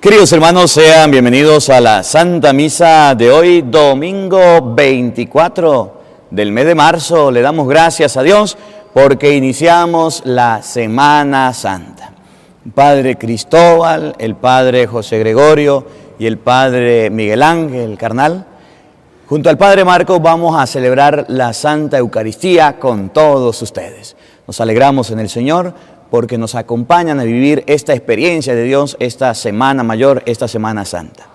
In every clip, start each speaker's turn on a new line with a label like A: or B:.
A: Queridos hermanos, sean bienvenidos a la Santa Misa de hoy, domingo 24 del mes de marzo. Le damos gracias a Dios porque iniciamos la Semana Santa. El Padre Cristóbal, el Padre José Gregorio y el Padre Miguel Ángel Carnal, junto al Padre Marcos, vamos a celebrar la Santa Eucaristía con todos ustedes. Nos alegramos en el Señor porque nos acompañan a vivir esta experiencia de Dios, esta Semana Mayor, esta Semana Santa.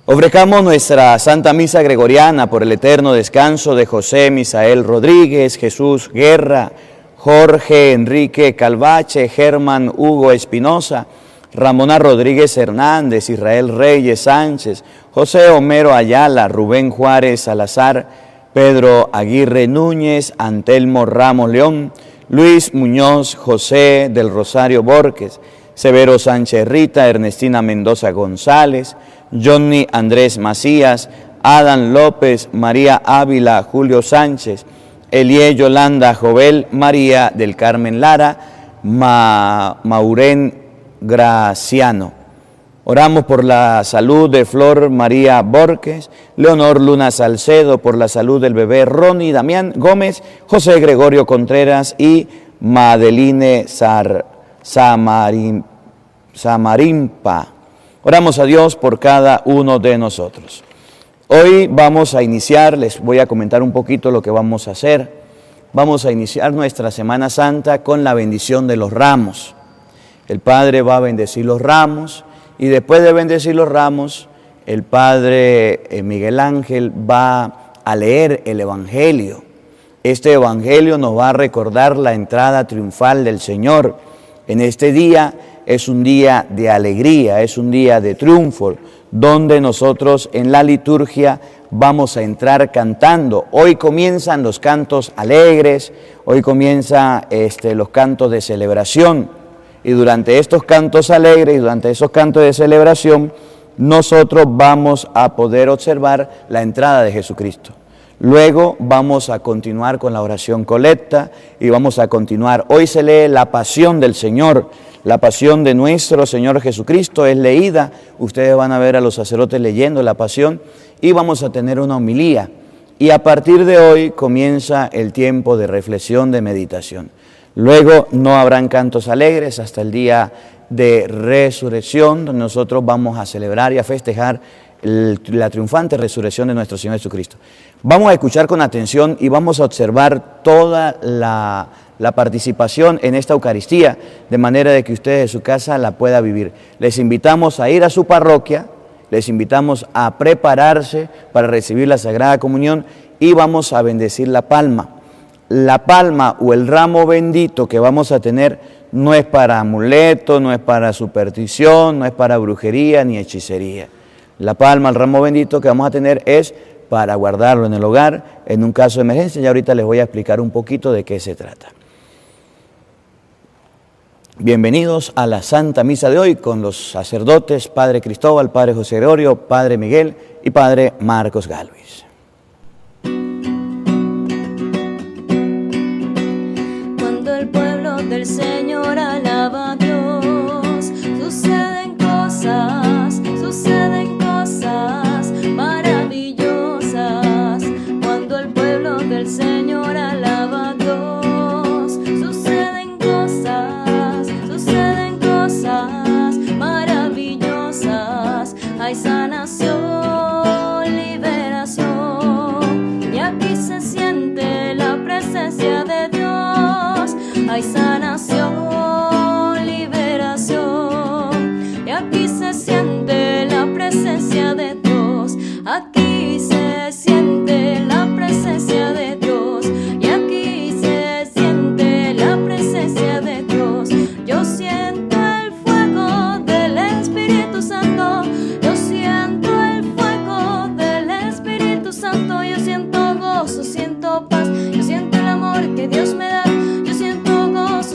A: Ofrezcamos nuestra Santa Misa Gregoriana por el eterno descanso de José Misael Rodríguez, Jesús Guerra, Jorge Enrique Calvache, Germán Hugo Espinosa, Ramona Rodríguez Hernández, Israel Reyes Sánchez, José Homero Ayala, Rubén Juárez Salazar, Pedro Aguirre Núñez, Antelmo Ramos León, Luis Muñoz José del Rosario Borges, Severo Sánchez Rita, Ernestina Mendoza González, Johnny Andrés Macías, Adán López, María Ávila, Julio Sánchez, Elie Yolanda Jovel, María del Carmen Lara, Maurén Graciano. Oramos por la salud de Flor María Borges, Leonor Luna Salcedo, por la salud del bebé Ronnie Damián Gómez, José Gregorio Contreras y Madeline Samarimpa. Oramos a Dios por cada uno de nosotros. Hoy vamos a iniciar, les voy a comentar un poquito lo que vamos a hacer. Vamos a iniciar nuestra Semana Santa con la bendición de los ramos. El Padre va a bendecir los ramos. Y después de bendecir los ramos, el Padre Miguel Ángel va a leer el Evangelio. Este Evangelio nos va a recordar la entrada triunfal del Señor. En este día es un día de alegría, es un día de triunfo, donde nosotros en la liturgia vamos a entrar cantando. Hoy comienzan los cantos alegres, hoy comienzan los cantos de celebración. Y durante estos cantos alegres y durante esos cantos de celebración, nosotros vamos a poder observar la entrada de Jesucristo. Luego vamos a continuar con la oración colecta y vamos a continuar. Hoy se lee la pasión del Señor, la pasión de nuestro Señor Jesucristo es leída. Ustedes van a ver a los sacerdotes leyendo la pasión y vamos a tener una homilía. Y a partir de hoy comienza el tiempo de reflexión, de meditación. Luego no habrán cantos alegres hasta el día de resurrección, donde nosotros vamos a celebrar y a festejar la triunfante resurrección de nuestro Señor Jesucristo. Vamos a escuchar con atención y vamos a observar toda la participación en esta Eucaristía, de manera de que ustedes en su casa la puedan vivir. Les invitamos a ir a su parroquia, les invitamos a prepararse para recibir la Sagrada Comunión y vamos a bendecir la palma. La palma o el ramo bendito que vamos a tener no es para amuleto, no es para superstición, no es para brujería ni hechicería. La palma, el ramo bendito que vamos a tener es para guardarlo en el hogar en un caso de emergencia. Y ahorita les voy a explicar un poquito de qué se trata. Bienvenidos a la Santa Misa de hoy con los sacerdotes Padre Cristóbal, Padre José Gregorio, Padre Miguel y Padre Marcos Galvis.
B: El Señor alaba a Dios, suceden cosas maravillosas. Cuando el pueblo del Señor alaba a Dios, suceden cosas maravillosas. Hay sanación, liberación, y aquí se siente la presencia de Dios. Hay sanación, liberación, y aquí se siente la presencia de Dios. Aquí se siente la presencia de Dios, y aquí se siente la presencia de Dios. Yo siento el fuego del Espíritu Santo, yo siento el fuego del Espíritu Santo, yo siento gozo, siento paz, yo siento el amor que Dios me da. Yo siento gozo,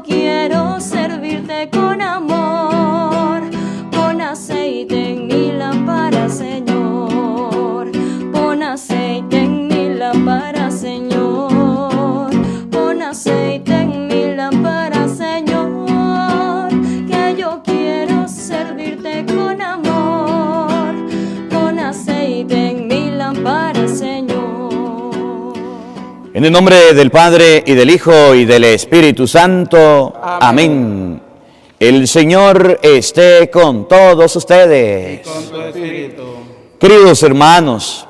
B: yo quiero servirte con amor. Pon aceite en mi lámpara, Señor. Pon aceite en mi lámpara, Señor. Pon aceite en mi lámpara, Señor. Que yo quiero servirte con amor. Pon aceite en mi lámpara, Señor.
A: En el nombre del Padre, y del Hijo, y del Espíritu Santo. Amén. El Señor esté con todos ustedes.
C: Y con tu espíritu.
A: Queridos hermanos,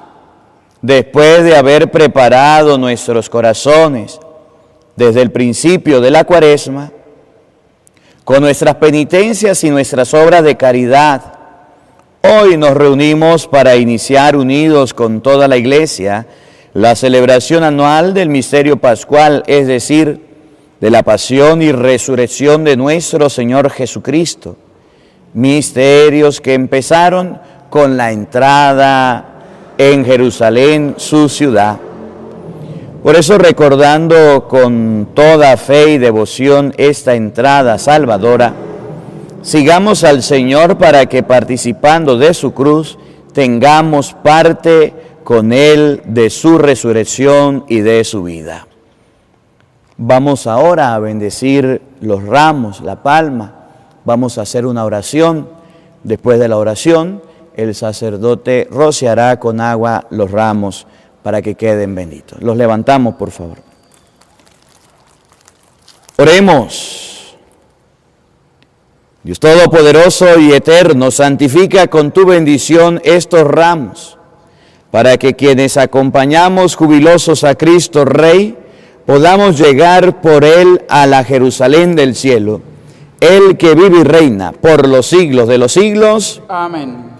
A: después de haber preparado nuestros corazones desde el principio de la Cuaresma, con nuestras penitencias y nuestras obras de caridad, hoy nos reunimos para iniciar unidos con toda la Iglesia la celebración anual del misterio pascual, es decir, de la pasión y resurrección de nuestro Señor Jesucristo. Misterios que empezaron con la entrada en Jerusalén, su ciudad. Por eso, recordando con toda fe y devoción esta entrada salvadora, sigamos al Señor para que, participando de su cruz, tengamos parte con Él de su resurrección y de su vida. Vamos ahora a bendecir los ramos, la palma. Vamos a hacer una oración. Después de la oración, el sacerdote rociará con agua los ramos para que queden benditos. Los levantamos, por favor. Oremos. Dios Todopoderoso y Eterno, santifica con tu bendición estos ramos, para que quienes acompañamos jubilosos a Cristo Rey, podamos llegar por Él a la Jerusalén del cielo, Él que vive y reina por los siglos de los siglos.
C: Amén.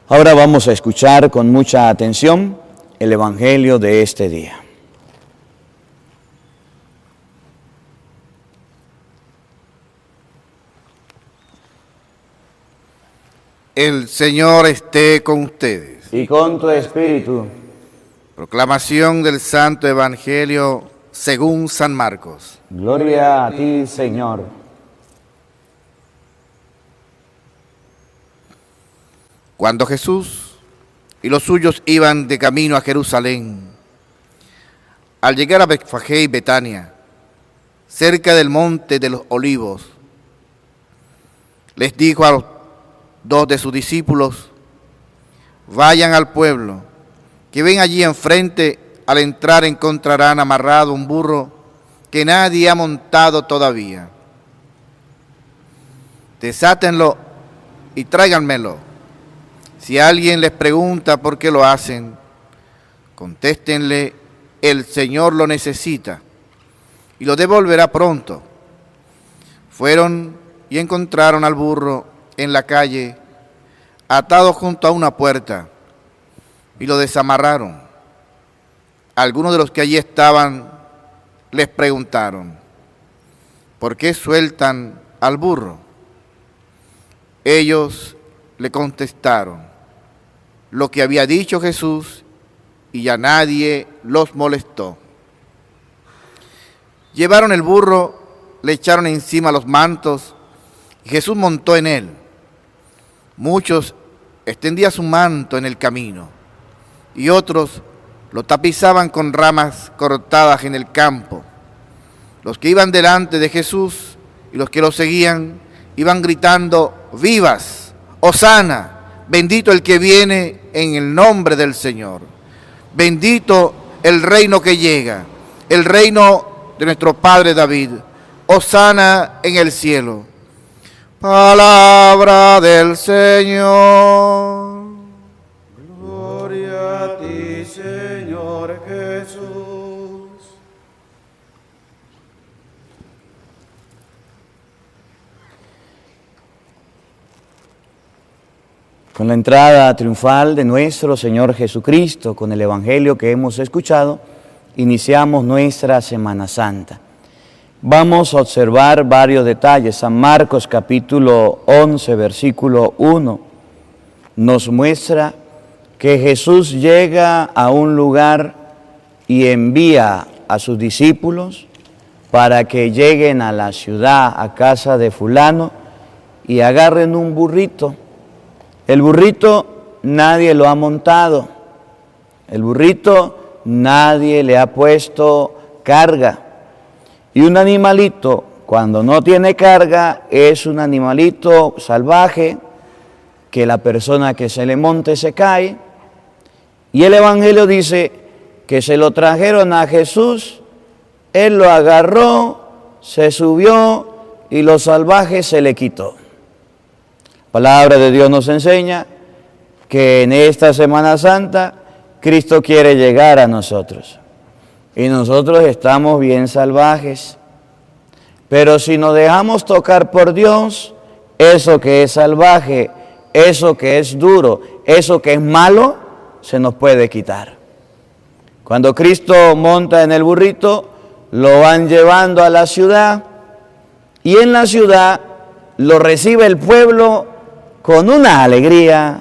A: Ahora vamos a escuchar con mucha atención el Evangelio de este día.
D: El Señor esté con ustedes.
A: Y con tu espíritu.
D: Proclamación del Santo Evangelio según San Marcos.
A: Gloria a ti, Señor.
D: Cuando Jesús y los suyos iban de camino a Jerusalén, al llegar a Betfagé y Betania, cerca del monte de los Olivos, les dijo a los dos de sus discípulos: vayan al pueblo, que ven allí enfrente. Al entrar encontrarán amarrado un burro que nadie ha montado todavía. Desátenlo y tráiganmelo. Si alguien les pregunta por qué lo hacen, contéstenle: el Señor lo necesita y lo devolverá pronto. Fueron y encontraron al burro en la calle, atado junto a una puerta, y lo desamarraron. Algunos de los que allí estaban les preguntaron: ¿por qué sueltan al burro? Ellos le contestaron lo que había dicho Jesús, y ya nadie los molestó. Llevaron el burro, le echaron encima los mantos, y Jesús montó en él. Muchos extendían su manto en el camino, y otros lo tapizaban con ramas cortadas en el campo. Los que iban delante de Jesús y los que lo seguían iban gritando: ¡vivas! ¡Hosana! Bendito el que viene en el nombre del Señor. Bendito el reino que llega, el reino de nuestro Padre David. Hosana en el cielo. Palabra del Señor.
C: Gloria a ti, Señor Jesús.
A: Con la entrada triunfal de nuestro Señor Jesucristo, con el Evangelio que hemos escuchado, iniciamos nuestra Semana Santa. Vamos a observar varios detalles. San Marcos capítulo 11, versículo 1, nos muestra que Jesús llega a un lugar y envía a sus discípulos para que lleguen a la ciudad, a casa de fulano, y agarren un burrito. El burrito nadie lo ha montado. El burrito nadie le ha puesto carga. Y un animalito, cuando no tiene carga, es un animalito salvaje que la persona que se le monte se cae. Y el Evangelio dice que se lo trajeron a Jesús, Él lo agarró, se subió y lo salvaje se le quitó. La palabra de Dios nos enseña que en esta Semana Santa Cristo quiere llegar a nosotros. Y nosotros estamos bien salvajes. Pero si nos dejamos tocar por Dios, eso que es salvaje, eso que es duro, eso que es malo, se nos puede quitar. Cuando Cristo monta en el burrito, lo van llevando a la ciudad y en la ciudad lo recibe el pueblo con una alegría,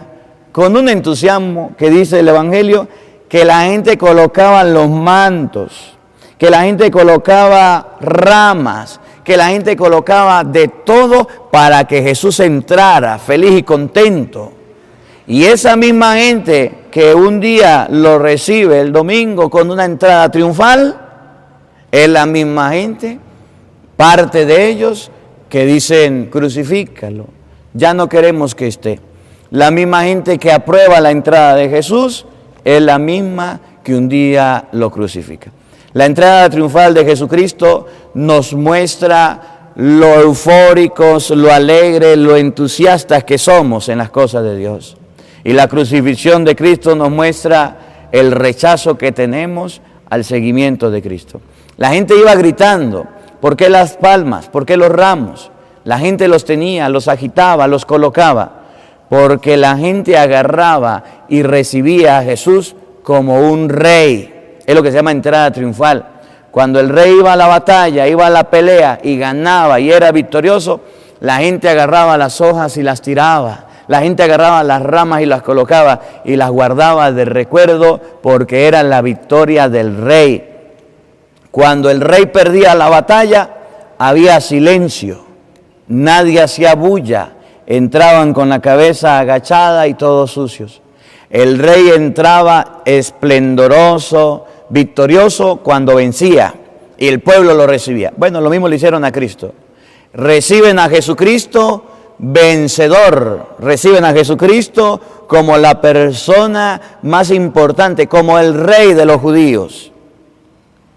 A: con un entusiasmo, que dice el Evangelio, que la gente colocaba los mantos, que la gente colocaba ramas, que la gente colocaba de todo para que Jesús entrara feliz y contento. Y esa misma gente que un día lo recibe el domingo con una entrada triunfal, es la misma gente, parte de ellos, que dicen crucifícalo, ya no queremos que esté. La misma gente que aprueba la entrada de Jesús es la misma que un día lo crucifica. La entrada triunfal de Jesucristo nos muestra lo eufóricos, lo alegres, lo entusiastas que somos en las cosas de Dios. Y la crucifixión de Cristo nos muestra el rechazo que tenemos al seguimiento de Cristo. La gente iba gritando, ¿por qué las palmas? ¿Por qué los ramos? La gente los tenía, los agitaba, los colocaba, porque la gente agarraba y recibía a Jesús como un rey. Es lo que se llama entrada triunfal. Cuando el rey iba a la batalla, iba a la pelea y ganaba y era victorioso, la gente agarraba las hojas y las tiraba. La gente agarraba las ramas y las colocaba y las guardaba de recuerdo porque era la victoria del rey. Cuando el rey perdía la batalla, había silencio. Nadie hacía bulla. Entraban con la cabeza agachada y todos sucios. El rey entraba esplendoroso, victorioso cuando vencía y el pueblo lo recibía. Bueno, lo mismo le hicieron a Cristo. Reciben a Jesucristo vencedor, reciben a Jesucristo como la persona más importante, como el rey de los judíos.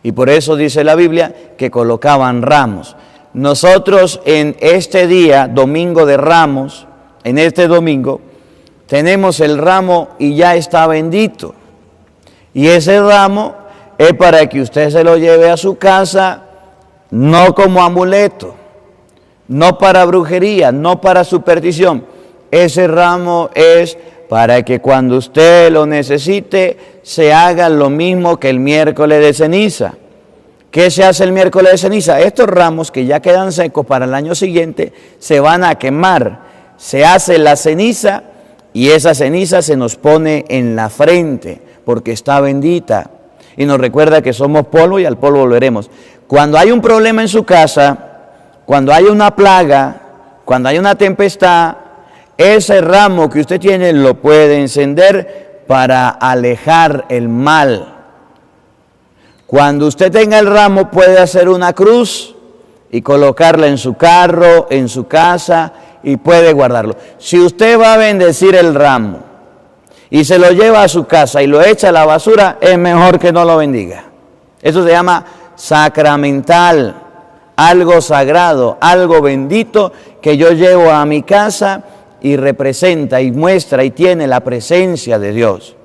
A: Y por eso dice la Biblia que colocaban ramos. Nosotros en este día, Domingo de Ramos, en este domingo, tenemos el ramo y ya está bendito. Y ese ramo es para que usted se lo lleve a su casa, no como amuleto, no para brujería, no para superstición. Ese ramo es para que cuando usted lo necesite, se haga lo mismo que el miércoles de ceniza. ¿Qué se hace el miércoles de ceniza? Estos ramos que ya quedan secos para el año siguiente, se van a quemar. Se hace la ceniza y esa ceniza se nos pone en la frente porque está bendita. Y nos recuerda que somos polvo y al polvo volveremos. Cuando hay un problema en su casa, cuando hay una plaga, cuando hay una tempestad, ese ramo que usted tiene lo puede encender para alejar el mal. Cuando usted tenga el ramo puede hacer una cruz y colocarla en su carro, en su casa y puede guardarlo. Si usted va a bendecir el ramo y se lo lleva a su casa y lo echa a la basura, es mejor que no lo bendiga. Eso se llama sacramental, algo sagrado, algo bendito que yo llevo a mi casa y representa y muestra y tiene la presencia de Dios.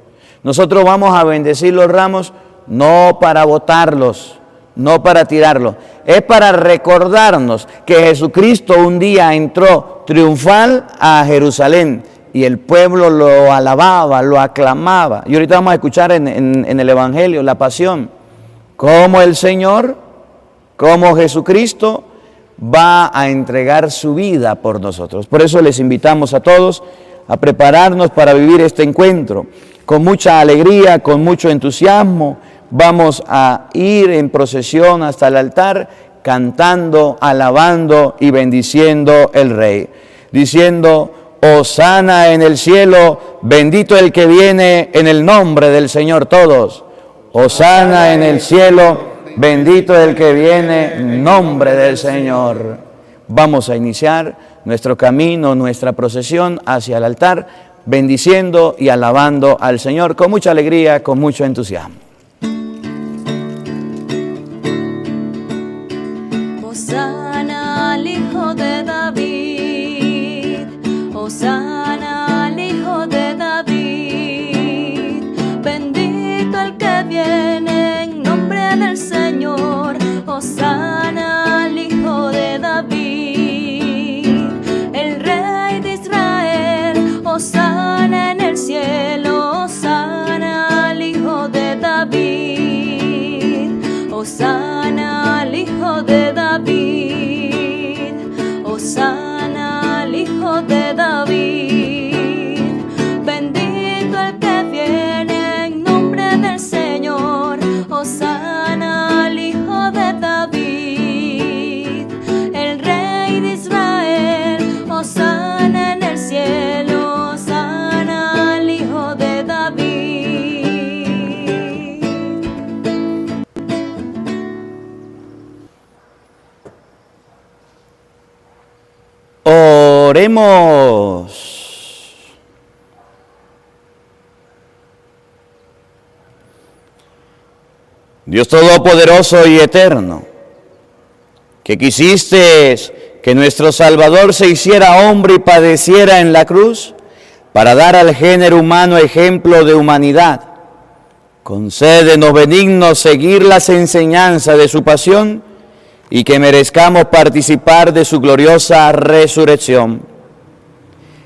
A: Nosotros vamos a bendecir los ramos no para botarlos, no para tirarlos, es para recordarnos que Jesucristo un día entró triunfal a Jerusalén y el pueblo lo alababa, lo aclamaba. Y ahorita vamos a escuchar en el Evangelio la pasión, cómo el Señor, cómo Jesucristo va a entregar su vida por nosotros. Por eso les invitamos a todos a prepararnos para vivir este encuentro. Con mucha alegría, con mucho entusiasmo, vamos a ir en procesión hasta el altar, cantando, alabando y bendiciendo el Rey, diciendo: Hosana en el cielo, bendito el que viene en el nombre del Señor. Todos. Hosana en el cielo, bendito el que viene en nombre del Señor. Vamos a iniciar nuestro camino, nuestra procesión hacia el altar, bendiciendo y alabando al Señor con mucha alegría, con mucho entusiasmo.
B: Hosana al Hijo de David, Hosana al Hijo de David, bendito el que viene en nombre del Señor, Hosana al Hijo de David, el Rey de Israel, Hosana en el cielo, Hosana al Hijo de David, Hosana al Hijo de David, Hosana al Hijo de David, bendito el que viene en nombre del Señor, Hosana al Hijo de David, el Rey de Israel, Hosana en el cielo, Hosana al Hijo de David.
A: Oremos. Dios Todopoderoso y Eterno, que quisiste que nuestro Salvador se hiciera hombre y padeciera en la cruz para dar al género humano ejemplo de humanidad, concédenos benignos seguir las enseñanzas de su pasión y que merezcamos participar de su gloriosa resurrección.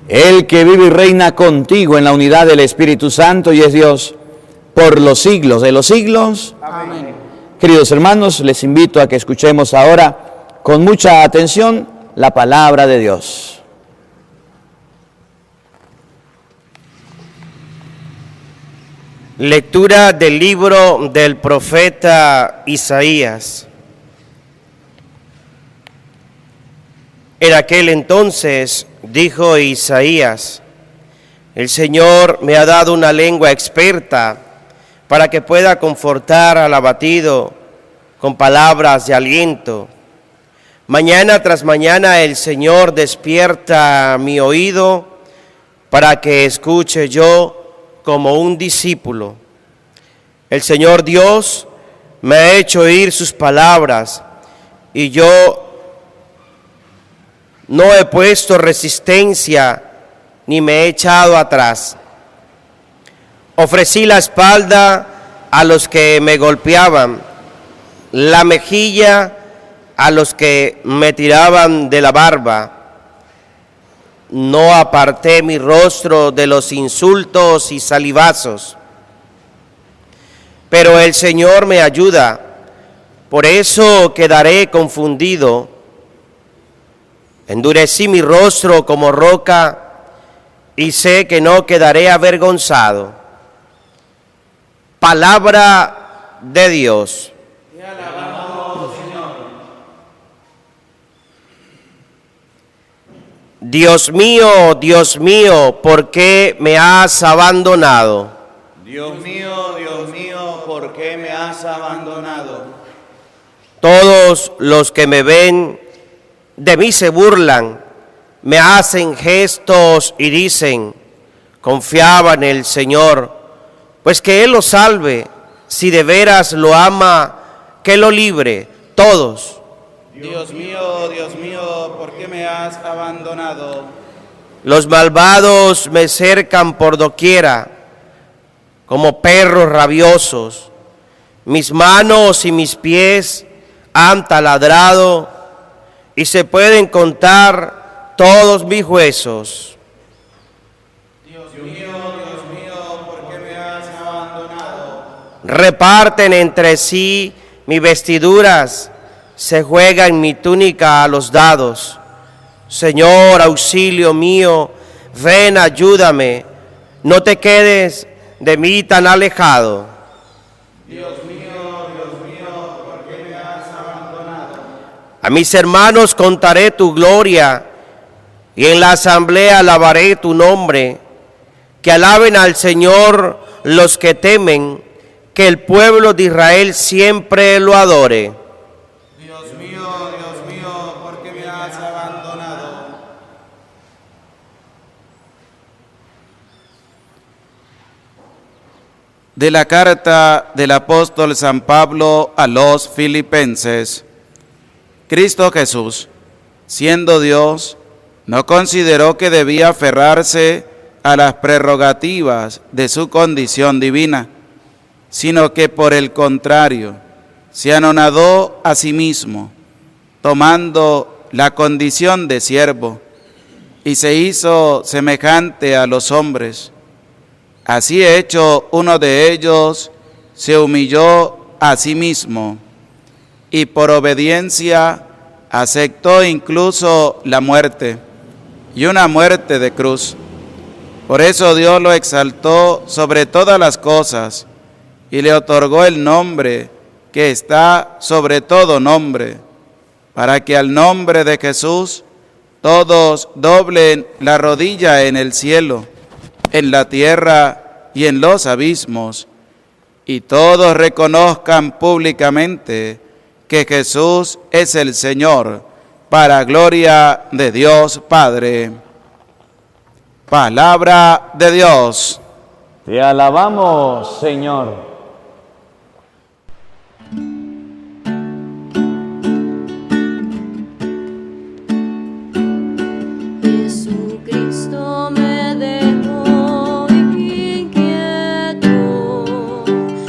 A: Él que vive y reina contigo en la unidad del Espíritu Santo y es Dios por los siglos de los siglos.
C: Amén.
A: Queridos hermanos, les invito a que escuchemos ahora con mucha atención la palabra de Dios.
E: Lectura del libro del profeta Isaías. En aquel entonces dijo Isaías: el Señor me ha dado una lengua experta para que pueda confortar al abatido con palabras de aliento. Mañana tras mañana el Señor despierta mi oído para que escuche yo como un discípulo. El Señor Dios me ha hecho oír sus palabras y yo no he puesto resistencia ni me he echado atrás. Ofrecí la espalda a los que me golpeaban, la mejilla a los que me tiraban de la barba. No aparté mi rostro de los insultos y salivazos. Pero el Señor me ayuda, por eso quedaré confundido. Endurecí mi rostro como roca y sé que no quedaré avergonzado. Palabra de Dios.
C: Te alabamos, Señor.
E: Dios mío, ¿por qué me has abandonado?
C: Dios mío, ¿por qué me has abandonado?
E: Todos los que me ven de mí se burlan, me hacen gestos y dicen: confiaba en el Señor, pues que Él lo salve, si de veras lo ama, que lo libre. Todos.
C: Dios mío, ¿por qué me has abandonado?
E: Los malvados me cercan por doquiera, como perros rabiosos. Mis manos y mis pies han taladrado, y se pueden contar todos mis huesos.
C: Dios mío, ¿por qué me has abandonado?
E: Reparten entre sí mis vestiduras, se juegan mi túnica a los dados. Señor, auxilio mío, ven, ayúdame, no te quedes de mí tan alejado.
C: Dios mío, ¿por qué me has abandonado?
E: A mis hermanos contaré tu gloria y en la asamblea alabaré tu nombre. Que alaben al Señor los que temen, que el pueblo de Israel siempre lo adore.
C: Dios mío, ¿por qué me has abandonado?
F: De la carta del apóstol San Pablo a los Filipenses. Cristo Jesús, siendo Dios, no consideró que debía aferrarse a las prerrogativas de su condición divina, sino que por el contrario, se anonadó a sí mismo, tomando la condición de siervo, y se hizo semejante a los hombres. Así hecho uno de ellos, se humilló a sí mismo, y por obediencia aceptó incluso la muerte, y una muerte de cruz. Por eso Dios lo exaltó sobre todas las cosas y le otorgó el nombre que está sobre todo nombre, para que al nombre de Jesús todos doblen la rodilla en el cielo, en la tierra y en los abismos, y todos reconozcan públicamente que Jesús es el Señor, para gloria de Dios Padre. Palabra de Dios.
A: Te alabamos, Señor.
B: Jesucristo me dejó inquieto,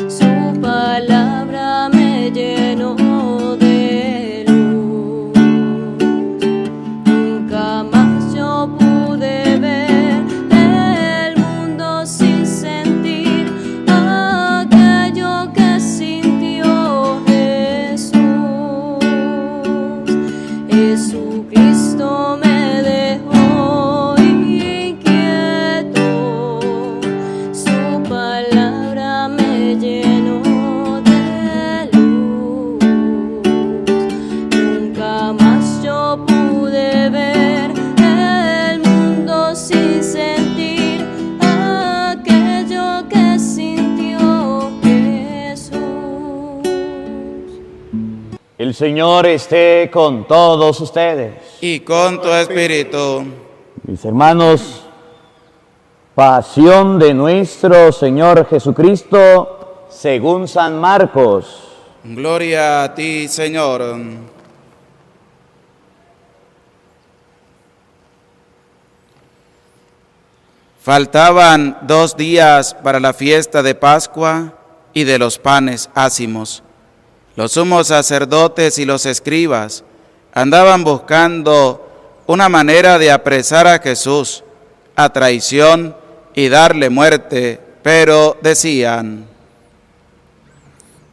B: su palabra me llenó de luz. Nunca más yo pude ver el mundo sin sentir aquello que sintió Jesús. Jesucristo me dejó inquieto, su palabra me llenó de luz. Nunca más yo pude ver el mundo sin sentir aquello que sintió Jesús.
A: El Señor esté con todos ustedes.
F: Y con tu espíritu.
A: Mis hermanos, pasión de nuestro Señor Jesucristo según San Marcos.
F: Gloria a ti, Señor. Faltaban 2 días para la fiesta de Pascua y de los panes ácimos. Los sumos sacerdotes y los escribas andaban buscando una manera de apresar a Jesús a traición y darle muerte, pero decían: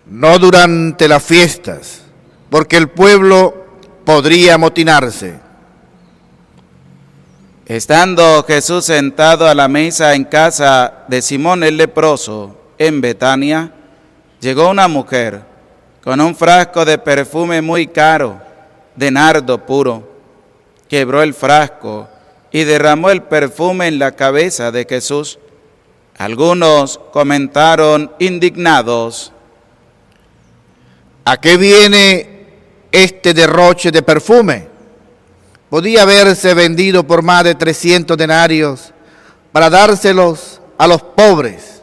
D: no durante las fiestas, porque el pueblo podría amotinarse.
F: Estando Jesús sentado a la mesa en casa de Simón el leproso, en Betania, llegó una mujer con un frasco de perfume muy caro, de nardo puro. Quebró el frasco y derramó el perfume en la cabeza de Jesús. Algunos comentaron indignados:
D: ¿a qué viene este derroche de perfume? Podía haberse vendido por más de 300 denarios para dárselos a los pobres.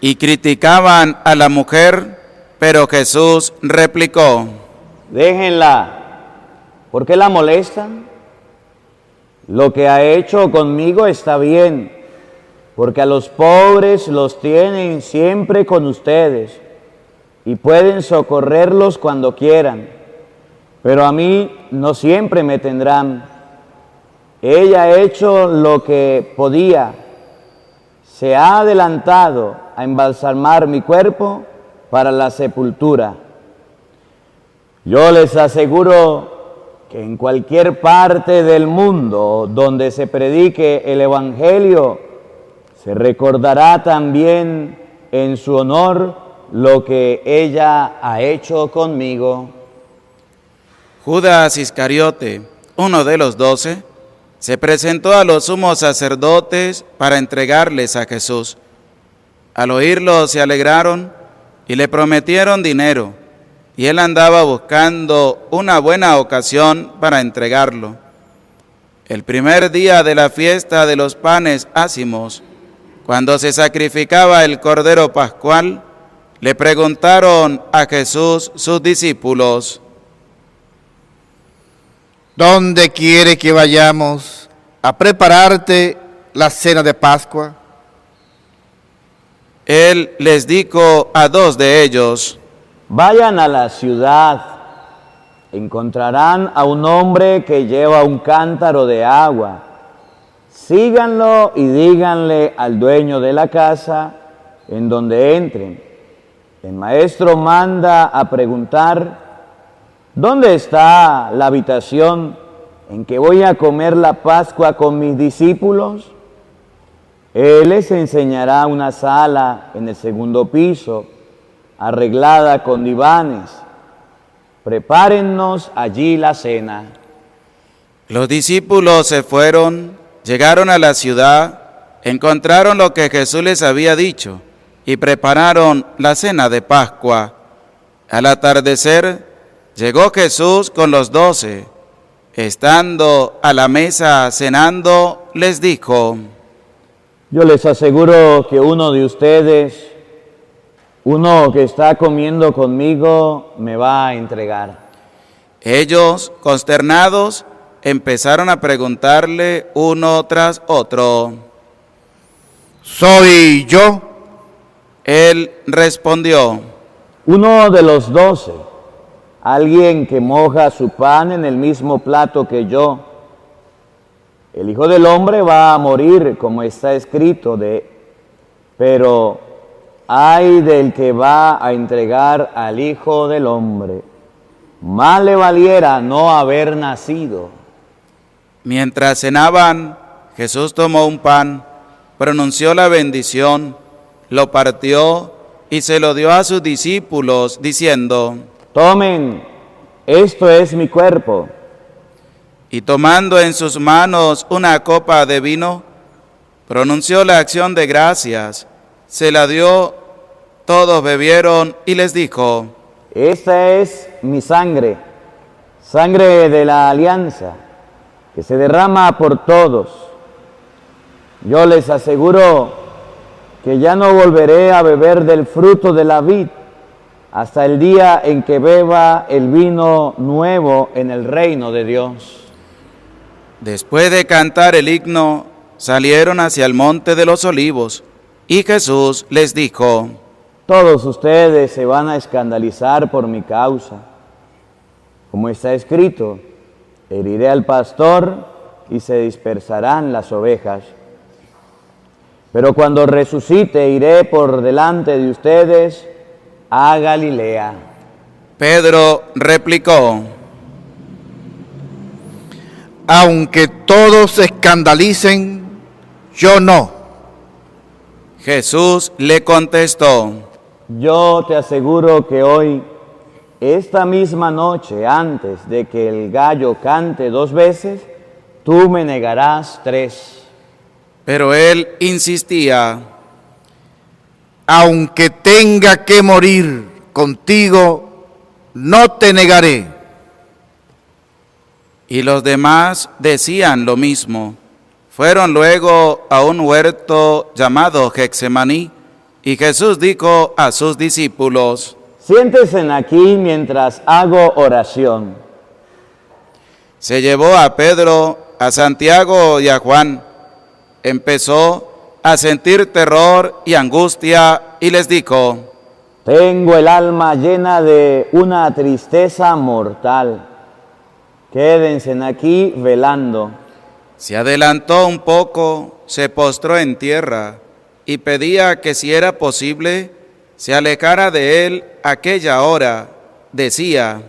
F: Y criticaban a la mujer, pero Jesús replicó:
A: Déjenla. ¿Por qué la molestan? Lo que ha hecho conmigo está bien, porque a los pobres los tienen siempre con ustedes y pueden socorrerlos cuando quieran, pero a mí no siempre me tendrán. Ella ha hecho lo que podía, se ha adelantado a embalsamar mi cuerpo para la sepultura. Yo les aseguro que en cualquier parte del mundo donde se predique el Evangelio, se recordará también en su honor lo que ella ha hecho conmigo.
F: Judas Iscariote, uno de los 12, se presentó a los sumos sacerdotes para entregarles a Jesús. Al oírlo se alegraron y le prometieron dinero, y él andaba buscando una buena ocasión para entregarlo. El primer día de la fiesta de los panes ácimos, cuando se sacrificaba el Cordero Pascual, le preguntaron a Jesús sus discípulos:
D: ¿dónde quiere que vayamos a prepararte la cena de Pascua?
F: Él les dijo a 2 de ellos:
A: Vayan a la ciudad, encontrarán a un hombre que lleva un cántaro de agua. Síganlo y díganle al dueño de la casa en donde entren: el maestro manda a preguntar, ¿dónde está la habitación en que voy a comer la Pascua con mis discípulos? Él les enseñará una sala en el segundo piso, arreglada con divanes. Prepárennos allí la cena.
F: Los discípulos se fueron, llegaron a la ciudad, encontraron lo que Jesús les había dicho y prepararon la cena de Pascua. Al atardecer, llegó Jesús con los 12. Estando a la mesa cenando, les dijo:
A: Yo les aseguro que uno de ustedes, uno que está comiendo conmigo, me va a entregar.
F: Ellos, consternados, empezaron a preguntarle uno tras otro:
D: ¿soy yo?
F: Él respondió:
A: Uno de los 12, alguien que moja su pan en el mismo plato que yo. El Hijo del Hombre va a morir, como está escrito, pero ay del que va a entregar al Hijo del Hombre. Más le valiera no haber nacido.
F: Mientras cenaban, Jesús tomó un pan, pronunció la bendición, lo partió y se lo dio a sus discípulos, diciendo:
A: Tomen, esto es mi cuerpo.
F: Y tomando en sus manos una copa de vino, pronunció la acción de gracias, se la dio, todos bebieron y les dijo:
A: Esta es mi sangre, sangre de la alianza, que se derrama por todos. Yo les aseguro que ya no volveré a beber del fruto de la vid hasta el día en que beba el vino nuevo en el reino de Dios.
F: Después de cantar el himno, salieron hacia el monte de los olivos, y Jesús les dijo:
A: Todos ustedes se van a escandalizar por mi causa. Como está escrito, heriré al pastor y se dispersarán las ovejas. Pero cuando resucite, iré por delante de ustedes a Galilea.
F: Pedro replicó:
D: Aunque todos se escandalicen, yo no.
F: Jesús le contestó:
A: Yo te aseguro que hoy, esta misma noche, antes de que el gallo cante 2 veces, tú me negarás 3.
F: Pero él insistía:
D: Aunque tenga que morir contigo, no te negaré.
F: Y los demás decían lo mismo. Fueron luego a un huerto llamado Getsemaní, y Jesús dijo a sus discípulos:
A: Siéntense aquí mientras hago oración.
F: Se llevó a Pedro, a Santiago y a Juan. Empezó a sentir terror y angustia y les dijo:
A: Tengo el alma llena de una tristeza mortal. Quédense aquí velando.
F: Se adelantó un poco, se postró en tierra y pedía que, si era posible, se alejara de él aquella hora. Decía: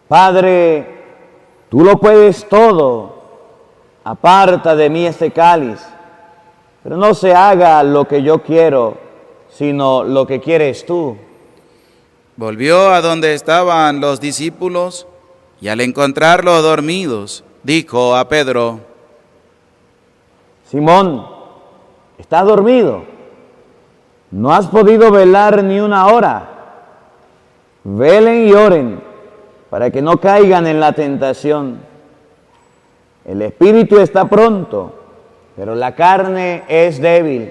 A: Padre, Tú lo puedes todo, aparta de mí este cáliz, pero no se haga lo que yo quiero, sino lo que quieres tú.
F: Volvió a donde estaban los discípulos y al encontrarlos dormidos, dijo a Pedro:
A: Simón, ¿estás dormido? ¿No has podido velar ni una hora? Velen y oren para que no caigan en la tentación. El espíritu está pronto, pero la carne es débil.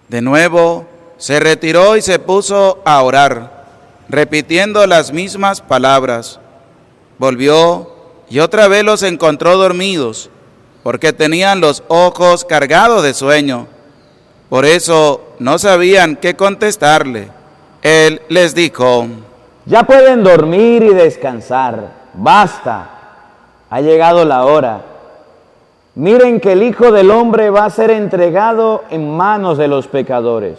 F: De nuevo se retiró y se puso a orar, repitiendo las mismas palabras. Volvió y otra vez los encontró dormidos, porque tenían los ojos cargados de sueño. Por eso no sabían qué contestarle. Él les dijo:
A: Ya pueden dormir y descansar. Basta, ha llegado la hora. Miren que el Hijo del Hombre va a ser entregado en manos de los pecadores.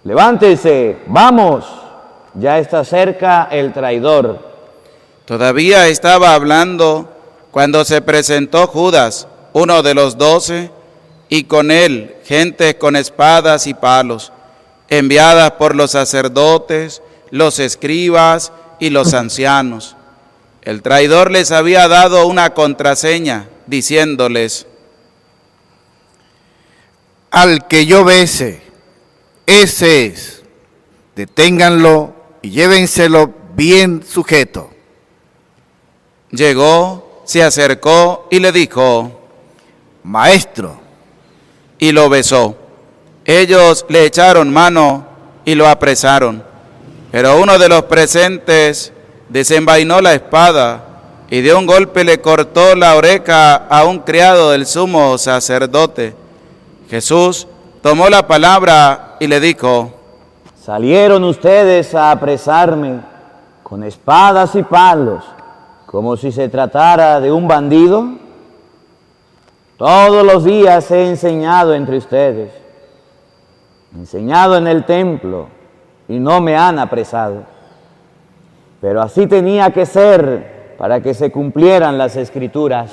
A: Levántense, vamos, ya está cerca el traidor.
F: Todavía estaba hablando cuando se presentó Judas, uno de los 12, y con él gente con espadas y palos, enviadas por los sacerdotes, los escribas y los ancianos. El traidor les había dado una contraseña, diciéndoles:
D: Al que yo bese, ese es. Deténganlo y llévenselo bien sujeto.
F: Llegó, se acercó y le dijo:
D: Maestro.
F: Y lo besó. Ellos le echaron mano y lo apresaron. Pero uno de los presentes desenvainó la espada y de un golpe le cortó la oreja a un criado del sumo sacerdote. Jesús tomó la palabra y le dijo:
A: Salieron ustedes a apresarme con espadas y palos, como si se tratara de un bandido. Todos los días he enseñado entre ustedes, enseñado en el templo, y no me han apresado. Pero así tenía que ser para que se cumplieran las Escrituras.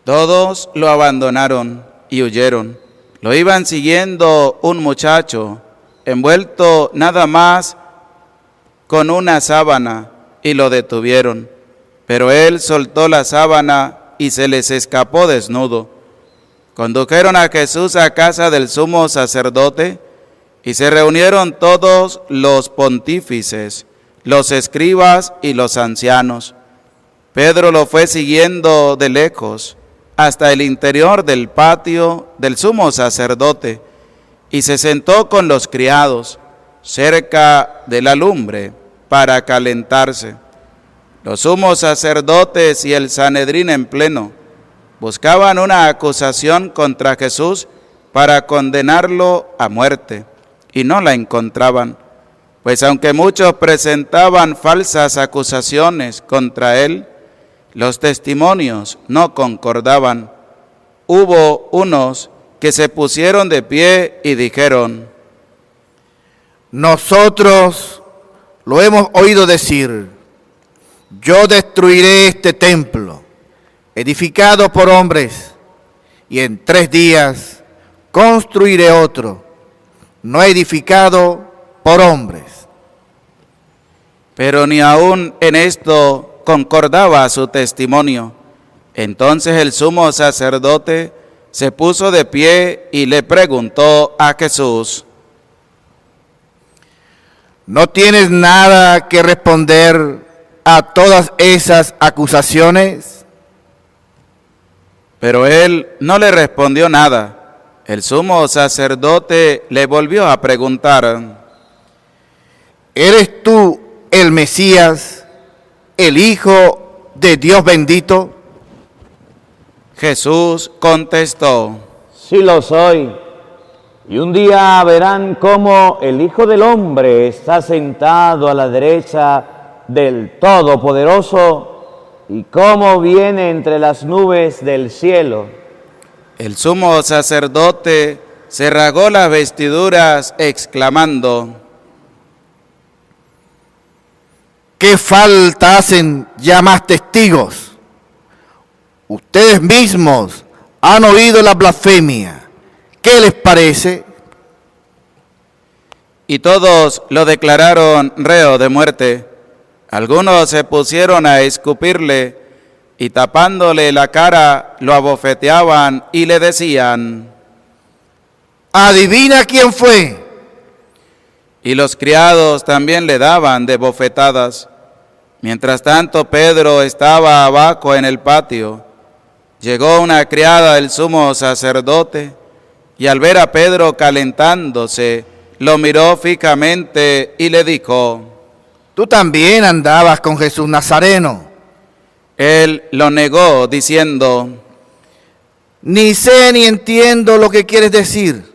F: Todos lo abandonaron y huyeron. Lo iban siguiendo un muchacho, envuelto nada más con una sábana, y lo detuvieron. Pero él soltó la sábana y se les escapó desnudo. Condujeron a Jesús a casa del sumo sacerdote y se reunieron todos los pontífices, los escribas y los ancianos. Pedro lo fue siguiendo de lejos hasta el interior del patio del sumo sacerdote y se sentó con los criados cerca de la lumbre para calentarse. Los sumos sacerdotes y el Sanedrín en pleno buscaban una acusación contra Jesús para condenarlo a muerte, y no la encontraban, pues aunque muchos presentaban falsas acusaciones contra él, los testimonios no concordaban. Hubo unos que se pusieron de pie y dijeron:
D: Nosotros lo hemos oído decir: yo destruiré este templo, edificado por hombres, y en 3 días construiré otro, no edificado por hombres.
F: Pero ni aun en esto concordaba su testimonio. Entonces el sumo sacerdote se puso de pie y le preguntó a Jesús:
D: ¿No tienes nada que responder a todas esas acusaciones?
F: Pero él no le respondió nada. El sumo sacerdote le volvió a preguntar:
D: ¿Eres tú el Mesías, el Hijo de Dios bendito?
F: Jesús contestó:
A: Sí lo soy. Y un día verán cómo el Hijo del Hombre está sentado a la derecha del Todopoderoso y cómo viene entre las nubes del cielo.
F: El sumo sacerdote se rasgó las vestiduras exclamando:
D: ¿qué falta hacen ya más testigos? Ustedes mismos han oído la blasfemia. ¿Qué les parece?
F: Y todos lo declararon reo de muerte. Algunos se pusieron a escupirle y tapándole la cara lo abofeteaban y le decían:
D: Adivina quién fue.
F: Y los criados también le daban de bofetadas. Mientras tanto Pedro estaba abajo en el patio. Llegó una criada del sumo sacerdote y al ver a Pedro calentándose, lo miró fijamente y le dijo:
D: Tú también andabas con Jesús Nazareno.
F: Él lo negó diciendo:
D: Ni sé ni entiendo lo que quieres decir.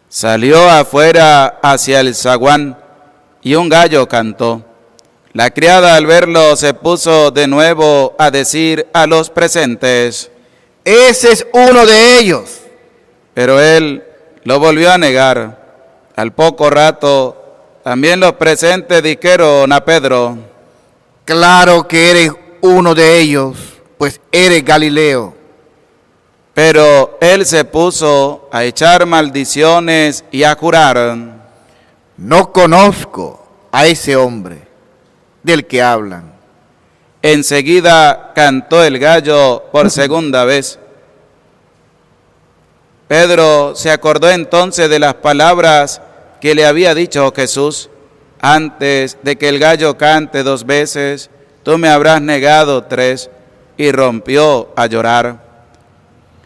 F: Salió afuera hacia el zaguán y un gallo cantó. La criada al verlo se puso de nuevo a decir a los presentes:
D: Ese es uno de ellos.
F: Pero él lo volvió a negar. Al poco rato también los presentes dijeron a Pedro:
D: Claro que eres uno de ellos, pues eres Galileo.
F: Pero él se puso a echar maldiciones y a jurar:
D: No conozco a ese hombre del que hablan.
F: Enseguida cantó el gallo por segunda vez. Pedro se acordó entonces de las palabras que le había dicho Jesús: antes de que el gallo cante 2 veces, tú me habrás negado 3, y rompió a llorar.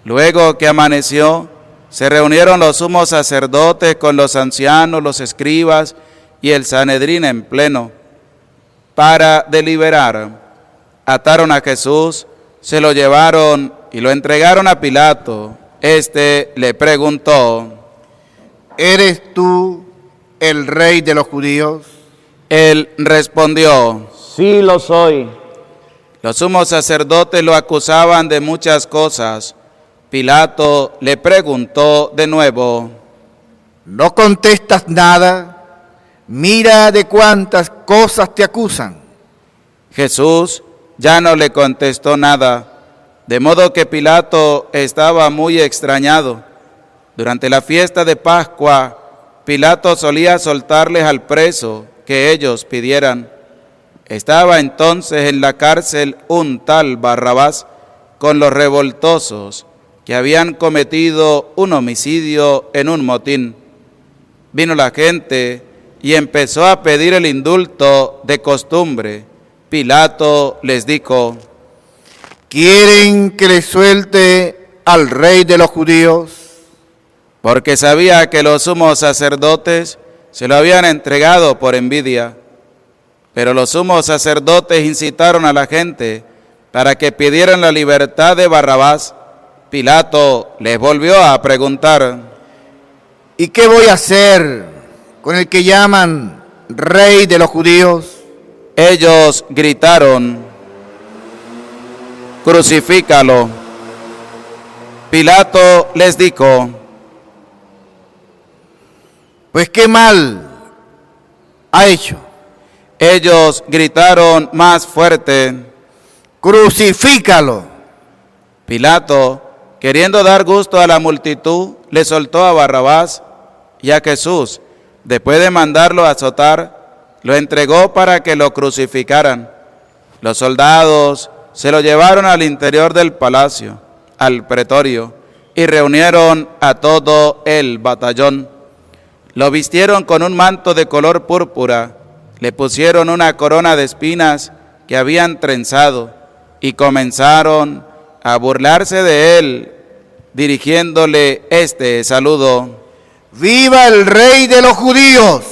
F: Luego que amaneció, se reunieron los sumos sacerdotes con los ancianos, los escribas y el Sanedrín en pleno para deliberar. Ataron a Jesús, se lo llevaron y lo entregaron a Pilato. Este le preguntó:
D: ¿Eres tú el rey de los judíos?
F: Él respondió:
A: Sí lo soy.
F: Los sumos sacerdotes lo acusaban de muchas cosas. Pilato le preguntó de nuevo:
D: ¿No contestas nada? Mira de cuántas cosas te acusan.
F: Jesús ya no le contestó nada, de modo que Pilato estaba muy extrañado. Durante la fiesta de Pascua, Pilato solía soltarles al preso que ellos pidieran. Estaba entonces en la cárcel un tal Barrabás con los revoltosos que habían cometido un homicidio en un motín. Vino la gente y empezó a pedir el indulto de costumbre. Pilato les dijo:
D: ¿Quieren que les suelte al rey de los judíos?
F: Porque sabía que los sumos sacerdotes se lo habían entregado por envidia. Pero los sumos sacerdotes incitaron a la gente para que pidieran la libertad de Barrabás. Pilato les volvió a preguntar:
D: ¿Y qué voy a hacer con el que llaman rey de los judíos?
F: Ellos gritaron: Crucifícalo. Pilato les dijo:
D: Pues qué mal ha hecho.
F: Ellos gritaron más fuerte:
D: Crucifícalo.
F: Pilato, queriendo dar gusto a la multitud, le soltó a Barrabás, y a Jesús, después de mandarlo a azotar, lo entregó para que lo crucificaran. Los soldados se lo llevaron al interior del palacio, al pretorio, y reunieron a todo el batallón. Lo vistieron con un manto de color púrpura, le pusieron una corona de espinas que habían trenzado, y comenzaron a burlarse de él, dirigiéndole este saludo:
D: ¡Viva el rey de los judíos!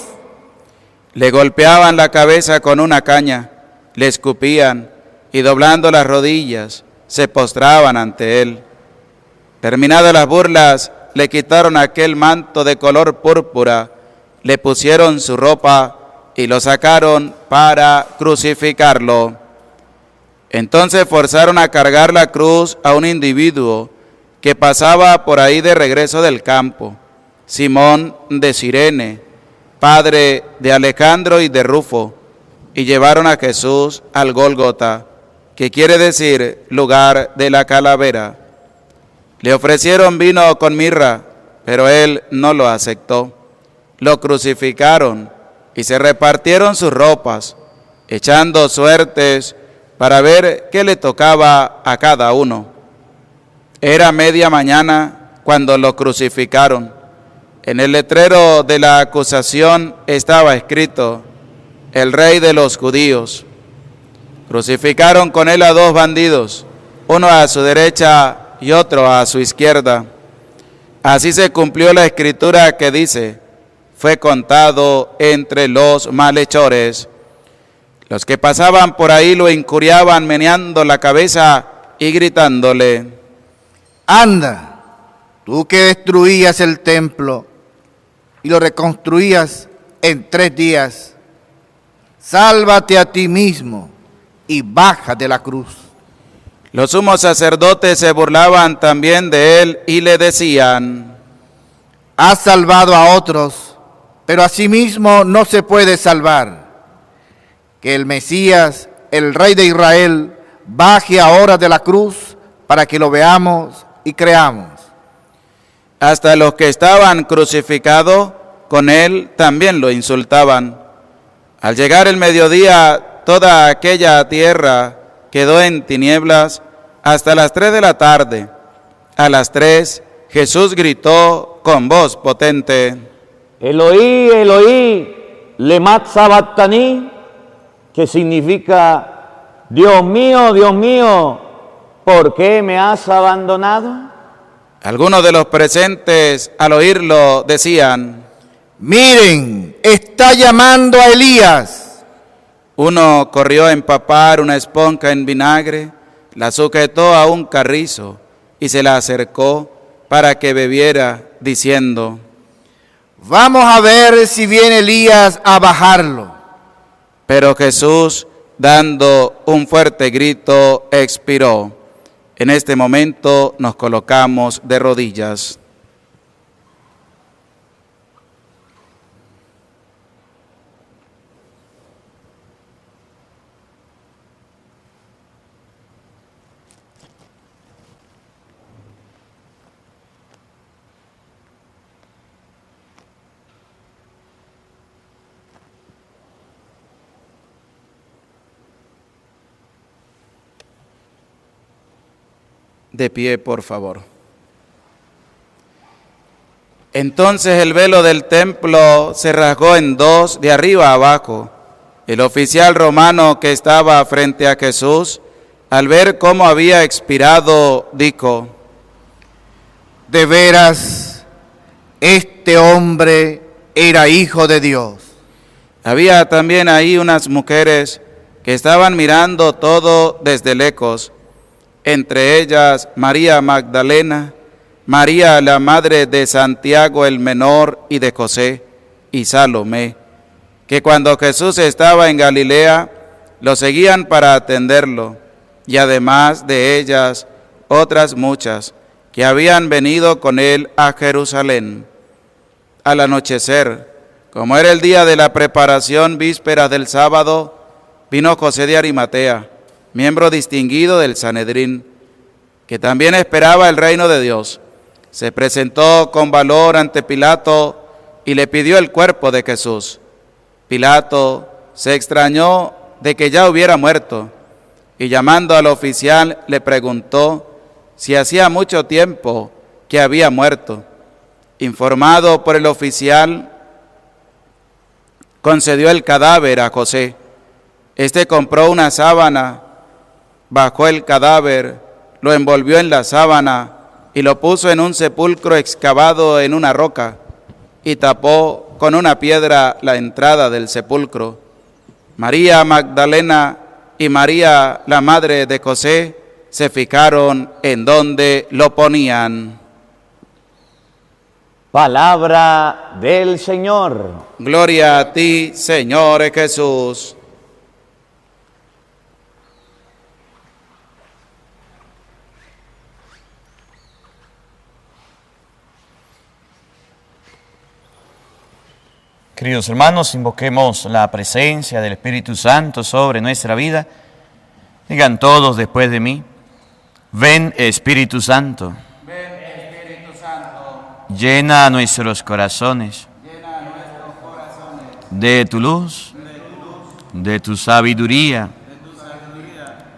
F: Le golpeaban la cabeza con una caña, le escupían y doblando las rodillas se postraban ante él. Terminadas las burlas, le quitaron aquel manto de color púrpura, le pusieron su ropa y lo sacaron para crucificarlo. Entonces forzaron a cargar la cruz a un individuo que pasaba por ahí de regreso del campo, Simón de Cirene, padre de Alejandro y de Rufo, y llevaron a Jesús al Gólgota, que quiere decir lugar de la calavera. Le ofrecieron vino con mirra, pero él no lo aceptó. Lo crucificaron y se repartieron sus ropas, echando suertes para ver qué le tocaba a cada uno. Era media mañana cuando lo crucificaron. En el letrero de la acusación estaba escrito: el Rey de los Judíos. Crucificaron con él a dos bandidos, uno a su derecha y otro a su izquierda. Así se cumplió la escritura que dice: fue contado entre los malhechores. Los que pasaban por ahí lo injuriaban meneando la cabeza y gritándole:
D: anda, tú que destruías el templo y lo reconstruías en 3 días, sálvate a ti mismo y baja de la cruz.
F: Los sumos sacerdotes se burlaban también de él y le decían:
D: has salvado a otros, pero a sí mismo no se puede salvar. Que el Mesías, el Rey de Israel, baje ahora de la cruz para que lo veamos y creamos.
F: Hasta los que estaban crucificados con él también lo insultaban. Al llegar el mediodía, toda aquella tierra quedó en tinieblas hasta las 3 de la tarde. A las 3, Jesús gritó con voz potente:
C: Eloí, Eloí, lema sabachthani, que significa: Dios mío, ¿por qué me has abandonado?
F: Algunos de los presentes, al oírlo, decían:
D: miren, está llamando a Elías.
F: Uno corrió a empapar una esponja en vinagre, la sujetó a un carrizo y se la acercó para que bebiera, diciendo:
D: vamos a ver si viene Elías a bajarlo.
F: Pero Jesús, dando un fuerte grito, expiró. En este momento nos colocamos de rodillas. De pie, por favor. Entonces el velo del templo se rasgó en dos, de arriba a abajo. El oficial romano que estaba frente a Jesús, al ver cómo había expirado, dijo:
D: de veras, este hombre era hijo de Dios.
F: Había también ahí unas mujeres que estaban mirando todo desde lejos. Entre ellas María Magdalena, María la madre de Santiago el menor y de José, y Salomé, que cuando Jesús estaba en Galilea, lo seguían para atenderlo, y además de ellas otras muchas que habían venido con él a Jerusalén. Al anochecer, como era el día de la preparación víspera del sábado, vino José de Arimatea, miembro distinguido del Sanedrín, que también esperaba el reino de Dios. Se presentó con valor ante Pilato y le pidió el cuerpo de Jesús. Pilato se extrañó de que ya hubiera muerto y llamando al oficial le preguntó si hacía mucho tiempo que había muerto. Informado por el oficial, concedió el cadáver a José. Este compró una sábana, bajó el cadáver, lo envolvió en la sábana y lo puso en un sepulcro excavado en una roca y tapó con una piedra la entrada del sepulcro. María Magdalena y María, la madre de José, se fijaron en dónde lo ponían.
C: Palabra del Señor.
F: Gloria a ti, Señor Jesús.
A: Queridos hermanos, invoquemos la presencia del Espíritu Santo sobre nuestra vida. Digan todos después de mí: ven Espíritu Santo.
F: Ven Espíritu Santo,
A: Llena nuestros corazones de tu luz, de tu sabiduría,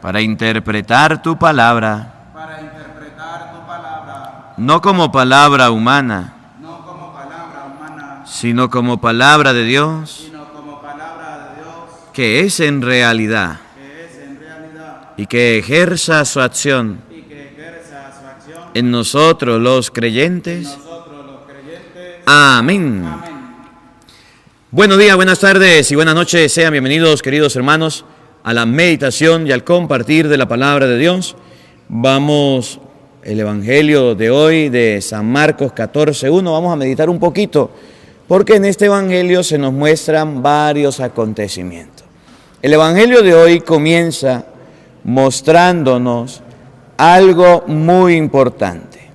A: para interpretar tu palabra, no como palabra humana, sino como palabra de Dios, que es en realidad, y que ejerza su acción en nosotros los creyentes. Amén. Buenos días, buenas tardes y buenas noches. Sean bienvenidos, queridos hermanos, a la meditación y al compartir de la palabra de Dios. Vamos, el Evangelio de hoy de San Marcos 14:1. Vamos a meditar un poquito, porque en este Evangelio se nos muestran varios acontecimientos. El Evangelio de hoy comienza mostrándonos algo muy importante,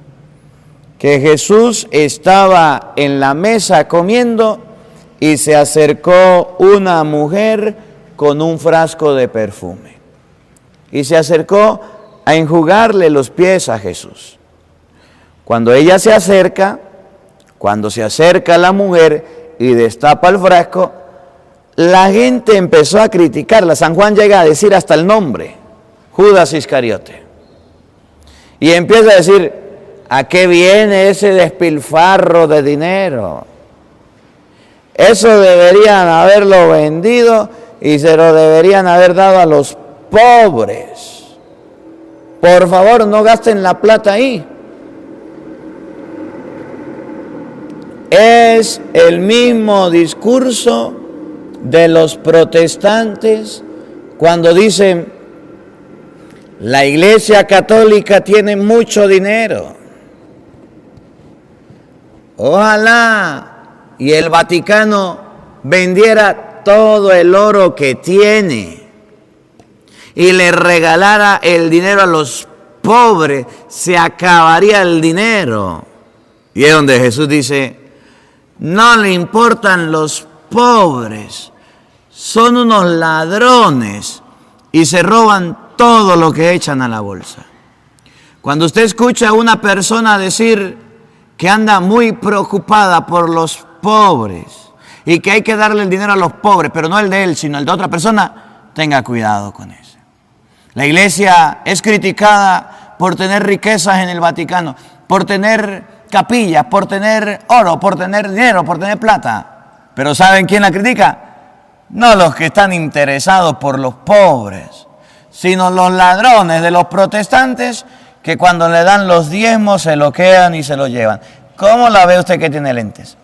A: que Jesús estaba en la mesa comiendo y se acercó una mujer con un frasco de perfume y se acercó a enjugarle los pies a Jesús. Cuando ella se acerca, cuando se acerca la mujer y destapa el frasco, la gente empezó a criticarla. San Juan llega a decir hasta el nombre: Judas Iscariote. Y empieza a decir: ¿a qué viene ese despilfarro de dinero? Eso deberían haberlo vendido y se lo deberían haber dado a los pobres. Por favor, no gasten la plata ahí. Es el mismo discurso de los protestantes cuando dicen: la Iglesia Católica tiene mucho dinero. Ojalá y el Vaticano vendiera todo el oro que tiene y le regalara el dinero a los pobres, se acabaría el dinero. Y es donde Jesús dice: no le importan los pobres, son unos ladrones y se roban todo lo que echan a la bolsa. Cuando usted escucha a una persona decir que anda muy preocupada por los pobres y que hay que darle el dinero a los pobres, pero no el de él, sino el de otra persona, tenga cuidado con eso. La Iglesia es criticada por tener riquezas en el Vaticano, por tener capillas, por tener oro, por tener dinero, por tener plata. Pero ¿saben quién la critica? No los que están interesados por los pobres, sino los ladrones de los protestantes que cuando le dan los diezmos se lo quedan y se lo llevan. ¿Cómo la ve usted que tiene lentes?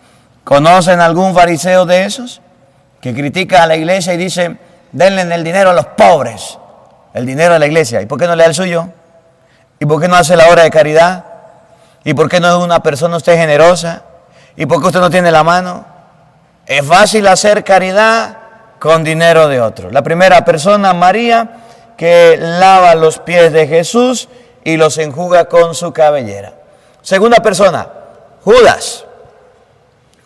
A: ¿Conocen algún fariseo de esos que critica a la iglesia y dice: denle el dinero a los pobres, el dinero a la iglesia? ¿Y por qué no le da el suyo? ¿Y por qué no hace la obra de caridad? ¿Y por qué no es una persona usted generosa? ¿Y por qué usted no tiene la mano? Es fácil hacer caridad con dinero de otro. La primera persona, María, que lava los pies de Jesús y los enjuga con su cabellera. Segunda persona, Judas.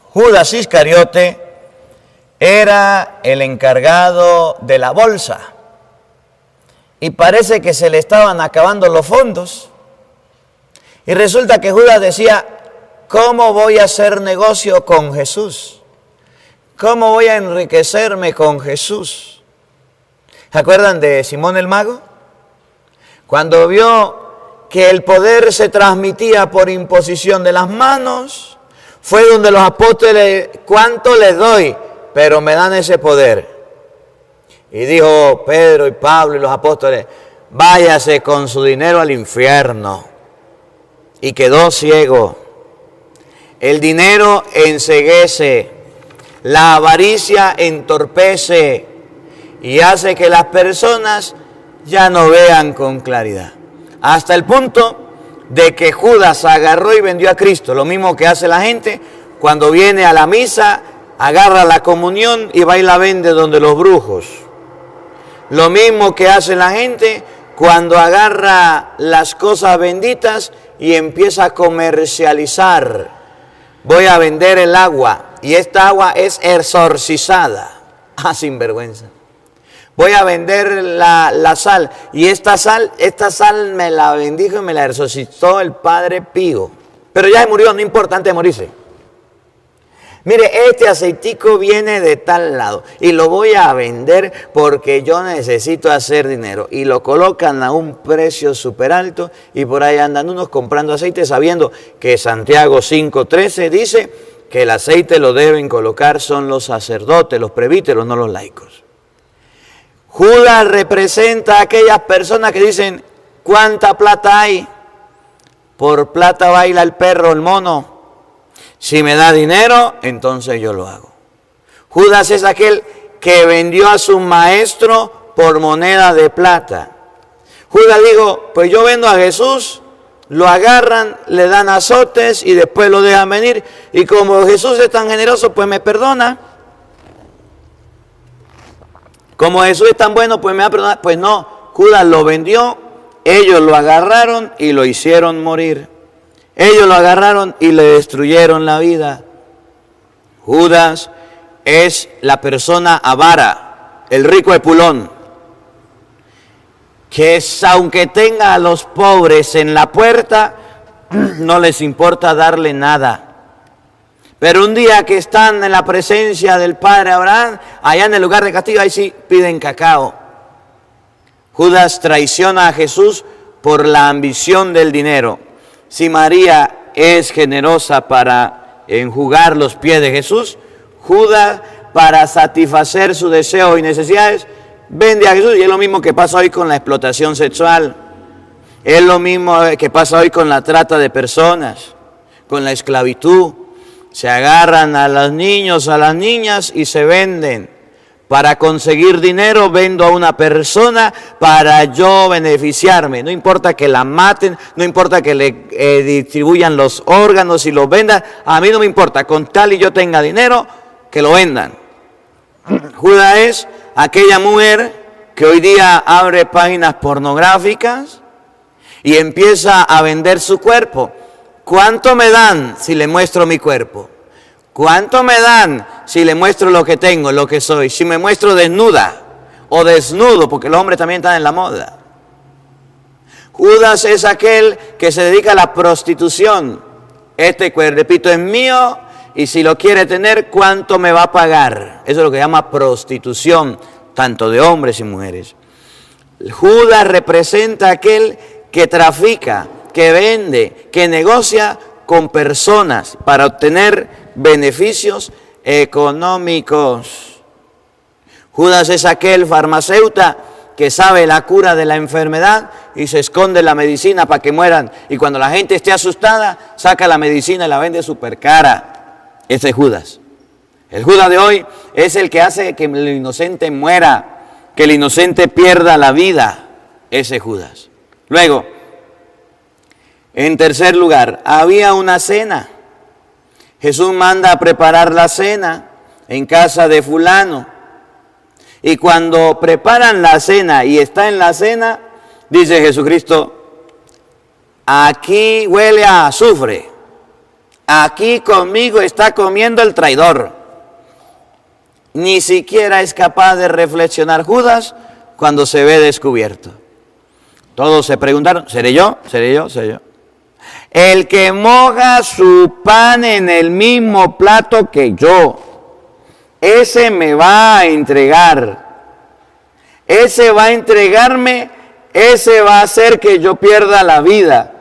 A: Judas Iscariote era el encargado de la bolsa y parece que se le estaban acabando los fondos. Y resulta que Judas decía: ¿cómo voy a hacer negocio con Jesús? ¿Cómo voy a enriquecerme con Jesús? ¿Se acuerdan de Simón el Mago? Cuando vio que el poder se transmitía por imposición de las manos, fue donde los apóstoles: ¿cuánto les doy? Pero me dan ese poder. Y dijo Pedro y Pablo y los apóstoles: váyase con su dinero al infierno. Y quedó ciego. El dinero enceguece, la avaricia entorpece y hace que las personas ya no vean con claridad. Hasta el punto de que Judas agarró y vendió a Cristo. Lo mismo que hace la gente cuando viene a la misa, agarra la comunión y va y la vende donde los brujos. Lo mismo que hace la gente cuando agarra las cosas benditas y empieza a comercializar. Voy a vender el agua
C: y esta agua es exorcizada. Ah, sinvergüenza. Voy a vender la sal, y esta sal me la bendijo y me la exorcizó el Padre Pío. Pero ya se murió, no importa, antes de morirse. Mire, este aceitico viene de tal lado y lo voy a vender porque yo necesito hacer dinero. Y lo colocan a un precio súper alto y por ahí andan unos comprando aceite sabiendo que Santiago 5:13 dice que el aceite lo deben colocar son los sacerdotes, los presbíteros, no los laicos. Judas representa a aquellas personas que dicen, ¿cuánta plata hay? Por plata baila el perro, el mono. Si me da dinero, entonces yo lo hago. Judas es aquel que vendió a su maestro por moneda de plata. Judas dijo, pues yo vendo a Jesús, lo agarran, le dan azotes y después lo dejan venir. Y como Jesús es tan generoso, pues me perdona. Como Jesús es tan bueno, pues me va a perdonar. Pues no, Judas lo vendió, ellos lo agarraron y lo hicieron morir. Ellos lo agarraron y le destruyeron la vida. Judas es la persona avara, el rico Epulón, que aunque tenga a los pobres en la puerta, no les importa darle nada. Pero un día que están en la presencia del Padre Abraham, allá en el lugar de castigo, ahí sí piden cacao. Judas traiciona a Jesús por la ambición del dinero. Si María es generosa para enjugar los pies de Jesús, Judas, para satisfacer sus deseos y necesidades, vende a Jesús. Y es lo mismo que pasa hoy con la explotación sexual. Es lo mismo que pasa hoy con la trata de personas, con la esclavitud. Se agarran a los niños, a las niñas y se venden. Para conseguir dinero vendo a una persona para yo beneficiarme. No importa que la maten, no importa que le distribuyan los órganos y los vendan. A mí no me importa, con tal y yo tenga dinero, que lo vendan. Judas es aquella mujer que hoy día abre páginas pornográficas y empieza a vender su cuerpo. ¿Cuánto me dan si le muestro mi cuerpo? ¿Cuánto me dan si le muestro lo que tengo, lo que soy? Si me muestro desnuda o desnudo, porque los hombres también están en la moda. Judas es aquel que se dedica a la prostitución. Este cuerpito es mío y si lo quiere tener, ¿cuánto me va a pagar? Eso es lo que se llama prostitución, tanto de hombres y mujeres. Judas representa a aquel que trafica, que vende, que negocia con personas para obtener beneficios económicos. Judas es aquel farmacéutico que sabe la cura de la enfermedad y se esconde la medicina para que mueran. Y cuando la gente esté asustada, saca la medicina y la vende súper cara. Ese es Judas. El Judas de hoy es el que hace que el inocente muera, que el inocente pierda la vida. Ese es Judas. Luego, en tercer lugar, había una cena. Jesús manda a preparar la cena en casa de fulano. Y cuando preparan la cena y está en la cena, dice Jesucristo, aquí huele a azufre. Aquí conmigo está comiendo el traidor. Ni siquiera es capaz de reflexionar Judas cuando se ve descubierto. Todos se preguntaron, ¿seré yo? ¿Seré yo? ¿Seré yo? El que moja su pan en el mismo plato que yo, ese me va a entregar. Ese va a entregarme, ese va a hacer que yo pierda la vida.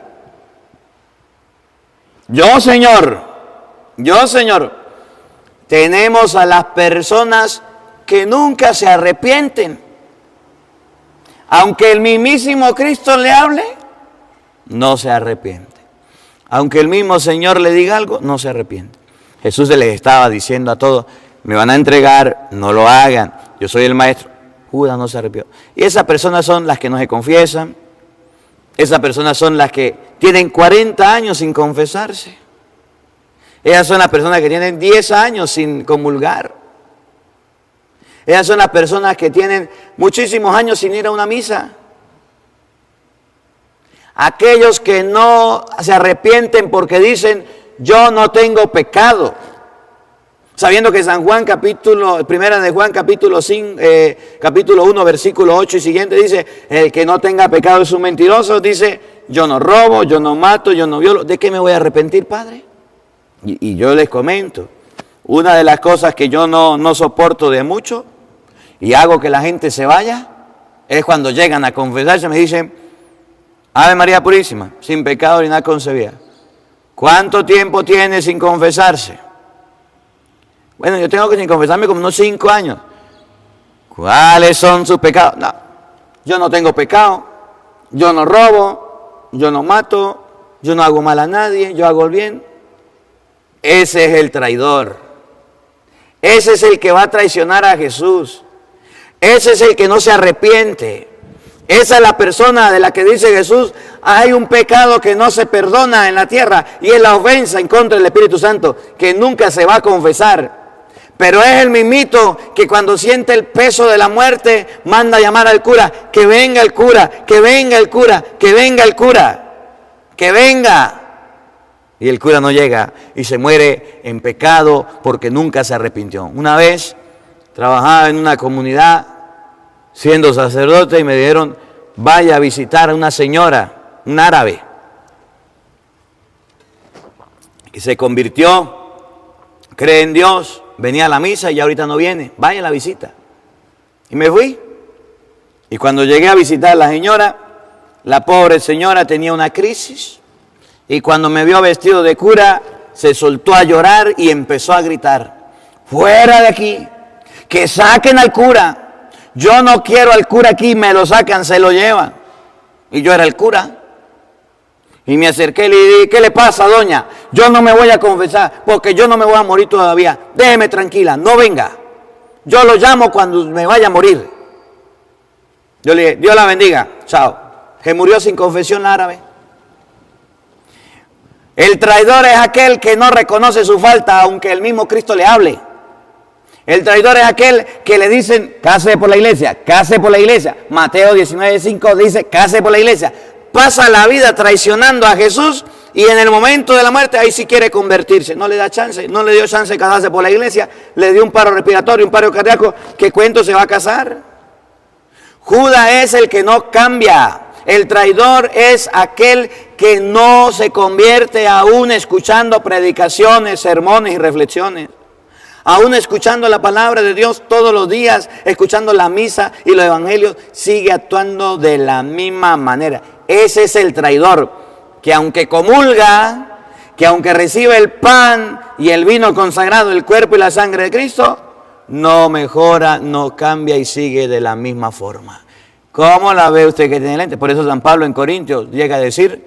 C: Yo, Señor, tenemos a las personas que nunca se arrepienten. Aunque el mismísimo Cristo le hable, no se arrepiente. Aunque el mismo Señor le diga algo, no se arrepiente. Jesús les estaba diciendo a todos, me van a entregar, no lo hagan, yo soy el maestro. Judas no se arrepintió. Y esas personas son las que no se confiesan, esas personas son las que tienen 40 años sin confesarse. Ellas son las personas que tienen 10 años sin comulgar. Ellas son las personas que tienen muchísimos años sin ir a una misa. Aquellos que no se arrepienten porque dicen, yo no tengo pecado. Sabiendo que primera de Juan capítulo 1, versículo 8 y siguiente dice, el que no tenga pecado es un mentiroso, dice, yo no robo, yo no mato, yo no violo. ¿De qué me voy a arrepentir, Padre? Y yo les comento, una de las cosas que yo no soporto de mucho y hago que la gente se vaya, es cuando llegan a confesarse, me dicen, Ave María Purísima, sin pecado ni nada concebida. ¿Cuánto tiempo tiene sin confesarse? Bueno, yo tengo que sin confesarme como unos 5 años. ¿Cuáles son sus pecados? No, yo no tengo pecado, yo no robo, yo no mato, yo no hago mal a nadie, yo hago el bien. Ese es el traidor. Ese es el que va a traicionar a Jesús. Ese es el que no se arrepiente. Esa es la persona de la que dice Jesús, hay un pecado que no se perdona en la tierra y es la ofensa en contra del Espíritu Santo, que nunca se va a confesar. Pero es el mismito que cuando siente el peso de la muerte, manda a llamar al cura, que venga el cura, que venga el cura, que venga el cura, que venga. Y el cura no llega y se muere en pecado porque nunca se arrepintió. Una vez trabajaba en una comunidad siendo sacerdote y me dijeron, vaya a visitar a una señora, un árabe, que se convirtió, cree en Dios, venía a la misa y ahorita no viene, vaya a la visita. Y me fui. Y cuando llegué a visitar a la señora, la pobre señora tenía una crisis y cuando me vio vestido de cura, se soltó a llorar y empezó a gritar, fuera de aquí, que saquen al cura. Yo no quiero al cura aquí, me lo sacan, se lo llevan. Y yo era el cura. Y me acerqué y le dije, ¿qué le pasa, doña? Yo no me voy a confesar porque yo no me voy a morir todavía. Déjeme tranquila, no venga. Yo lo llamo cuando me vaya a morir. Yo le dije, Dios la bendiga, chao. Se murió sin confesión árabe. El traidor es aquel que no reconoce su falta aunque el mismo Cristo le hable. El traidor es aquel que le dicen, case por la iglesia, case por la iglesia. Mateo 19:5 dice, case por la iglesia. Pasa la vida traicionando a Jesús y en el momento de la muerte ahí sí quiere convertirse. No le da chance, no le dio chance de casarse por la iglesia, le dio un paro respiratorio, un paro cardíaco, ¿qué cuento se va a casar? Judas es el que no cambia. El traidor es aquel que no se convierte aún escuchando predicaciones, sermones y reflexiones. Aún escuchando la palabra de Dios todos los días, escuchando la misa y los evangelios, sigue actuando de la misma manera. Ese es el traidor, que aunque comulga, que aunque recibe el pan y el vino consagrado, el cuerpo y la sangre de Cristo, no mejora, no cambia y sigue de la misma forma. ¿Cómo la ve usted que tiene lente? Por eso San Pablo en Corintios llega a decir,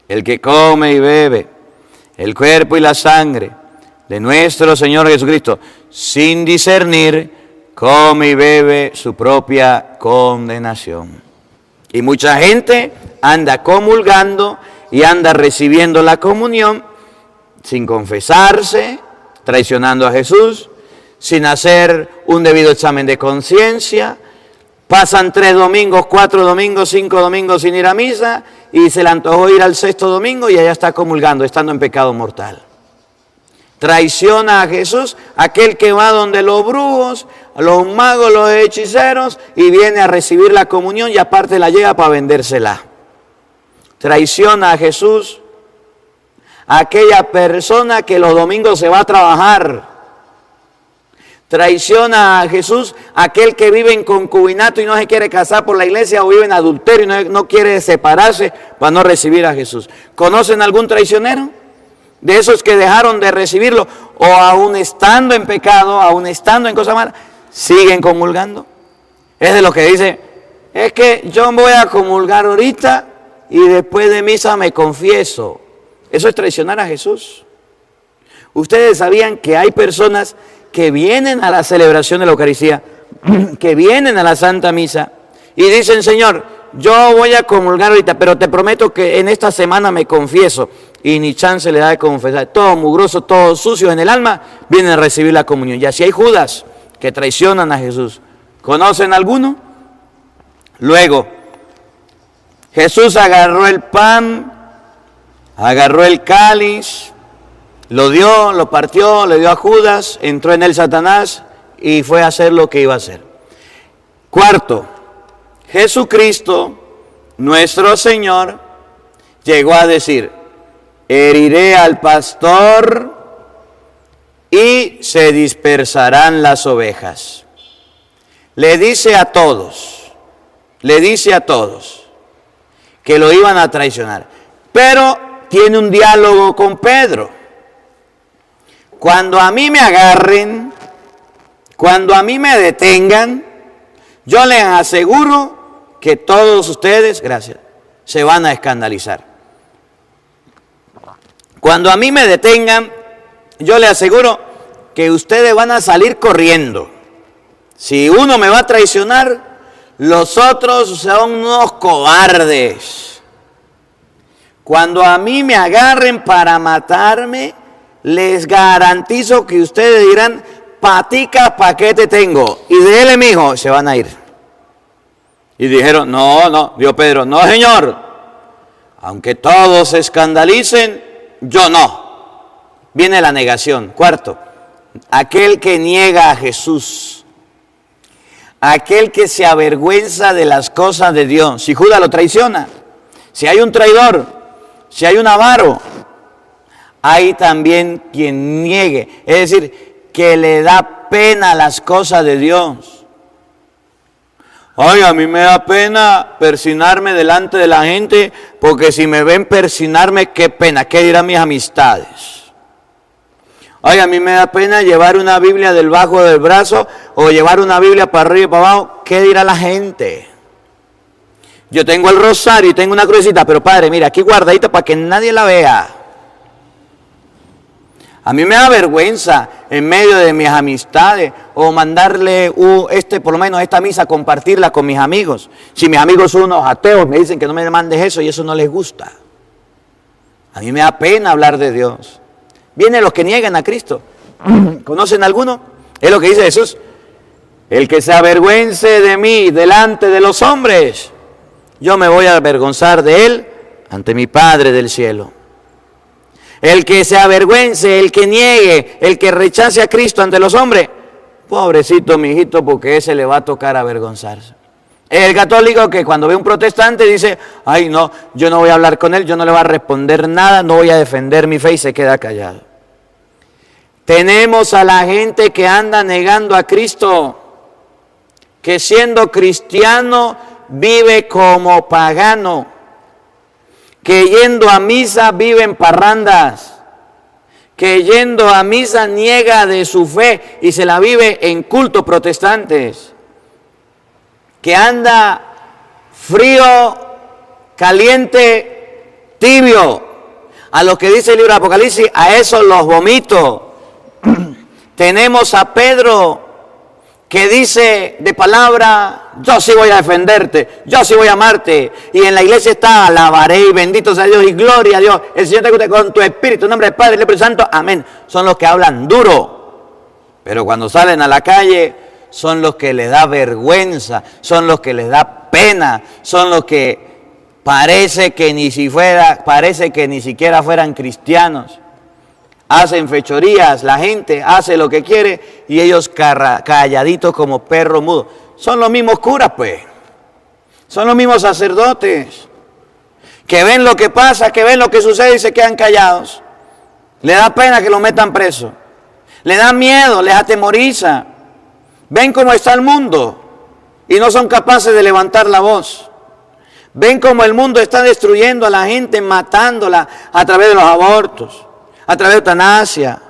C: el que come y bebe el cuerpo y la sangre de nuestro Señor Jesucristo, sin discernir, come y bebe su propia condenación. Y mucha gente anda comulgando y anda recibiendo la comunión sin confesarse, traicionando a Jesús, sin hacer un debido examen de conciencia. Pasan 3 domingos, 4 domingos, 5 domingos sin ir a misa y se le antojó ir al 6º domingo y allá está comulgando, estando en pecado mortal. Traiciona a Jesús aquel que va donde los brujos, los magos, los hechiceros y viene a recibir la comunión y aparte la lleva para vendérsela. Traiciona a Jesús aquella persona que los domingos se va a trabajar. Traiciona a Jesús aquel que vive en concubinato y no se quiere casar por la iglesia o vive en adulterio y no quiere separarse para no recibir a Jesús. ¿Conocen algún traicionero? De esos que dejaron de recibirlo o aún estando en pecado, aún estando en cosas malas, siguen comulgando. Es de lo que dice, es que yo voy a comulgar ahorita y después de misa me confieso. Eso es traicionar a Jesús. Ustedes sabían que hay personas que vienen a la celebración de la Eucaristía, que vienen a la Santa Misa y dicen, Señor, yo voy a comulgar ahorita, pero te prometo que en esta semana me confieso. Y ni chance le da de confesar. Todo mugroso, todo sucio en el alma, vienen a recibir la comunión. Y así hay Judas que traicionan a Jesús. ¿Conocen alguno? Luego, Jesús agarró el pan, agarró el cáliz, Lo dio, lo partió, le dio a Judas, entró en él Satanás y fue a hacer lo que iba a hacer. Cuarto, Jesucristo, nuestro Señor, llegó a decir, heriré al pastor y se dispersarán las ovejas. Le dice a todos que lo iban a traicionar. Pero tiene un diálogo con Pedro. Cuando a mí me agarren, cuando a mí me detengan, yo les aseguro que todos ustedes, gracias, se van a escandalizar. Cuando a mí me detengan, yo les aseguro que ustedes van a salir corriendo. Si uno me va a traicionar, los otros son unos cobardes. Cuando a mí me agarren para matarme, les garantizo que ustedes dirán, patica, ¿pa' qué te tengo? Y déle, mijo, se van a ir. Y dijeron, no, dijo Pedro, no, Señor, aunque todos se escandalicen, yo no. Viene la negación. Cuarto, aquel que niega a Jesús, aquel que se avergüenza de las cosas de Dios. Si Judas lo traiciona, si hay un traidor, si hay un avaro, hay también quien niegue, es decir, que le da pena las cosas de Dios. Ay, a mí me da pena persinarme delante de la gente, porque si me ven persinarme, qué pena, ¿qué dirán mis amistades? Ay, a mí me da pena llevar una Biblia debajo del brazo o llevar una Biblia para arriba y para abajo, ¿qué dirá la gente? Yo tengo el rosario y tengo una crucecita, pero padre, mira, aquí guardadita para que nadie la vea. A mí me da vergüenza en medio de mis amistades o mandarle por lo menos esta misa, compartirla con mis amigos. Si mis amigos son unos ateos, me dicen que no me mandes eso y eso no les gusta. A mí me da pena hablar de Dios. Vienen los que niegan a Cristo. ¿Conocen alguno? Es lo que dice Jesús. El que se avergüence de mí delante de los hombres, yo me voy a avergonzar de él ante mi Padre del cielo. El que se avergüence, el que niegue, el que rechace a Cristo ante los hombres, pobrecito mi hijito, porque ese le va a tocar avergonzarse. El católico que cuando ve un protestante dice, ay no, yo no voy a hablar con él, yo no le voy a responder nada, no voy a defender mi fe y se queda callado. Tenemos a la gente que anda negando a Cristo, que siendo cristiano vive como pagano, que yendo a misa vive en parrandas, que yendo a misa niega de su fe y se la vive en cultos protestantes, que anda frío, caliente, tibio. A lo que dice el libro de Apocalipsis, a esos los vomito. Tenemos a Pedro que dice de palabra, yo sí voy a defenderte, yo sí voy a amarte. Y en la iglesia está, alabaré y bendito sea Dios y gloria a Dios. El Señor te guste con tu espíritu, en nombre del Padre, del Espíritu Santo, amén. Son los que hablan duro, pero cuando salen a la calle son los que les da vergüenza, son los que les da pena, son los que parece que ni siquiera fueran cristianos. Hacen fechorías, la gente hace lo que quiere y ellos calladitos como perro mudo. Son los mismos curas, pues. Son los mismos sacerdotes que ven lo que pasa, que ven lo que sucede y se quedan callados. Le da pena que lo metan preso. Le da miedo, les atemoriza. Ven cómo está el mundo y no son capaces de levantar la voz. Ven cómo el mundo está destruyendo a la gente, matándola a través de los abortos, a través de eutanasia,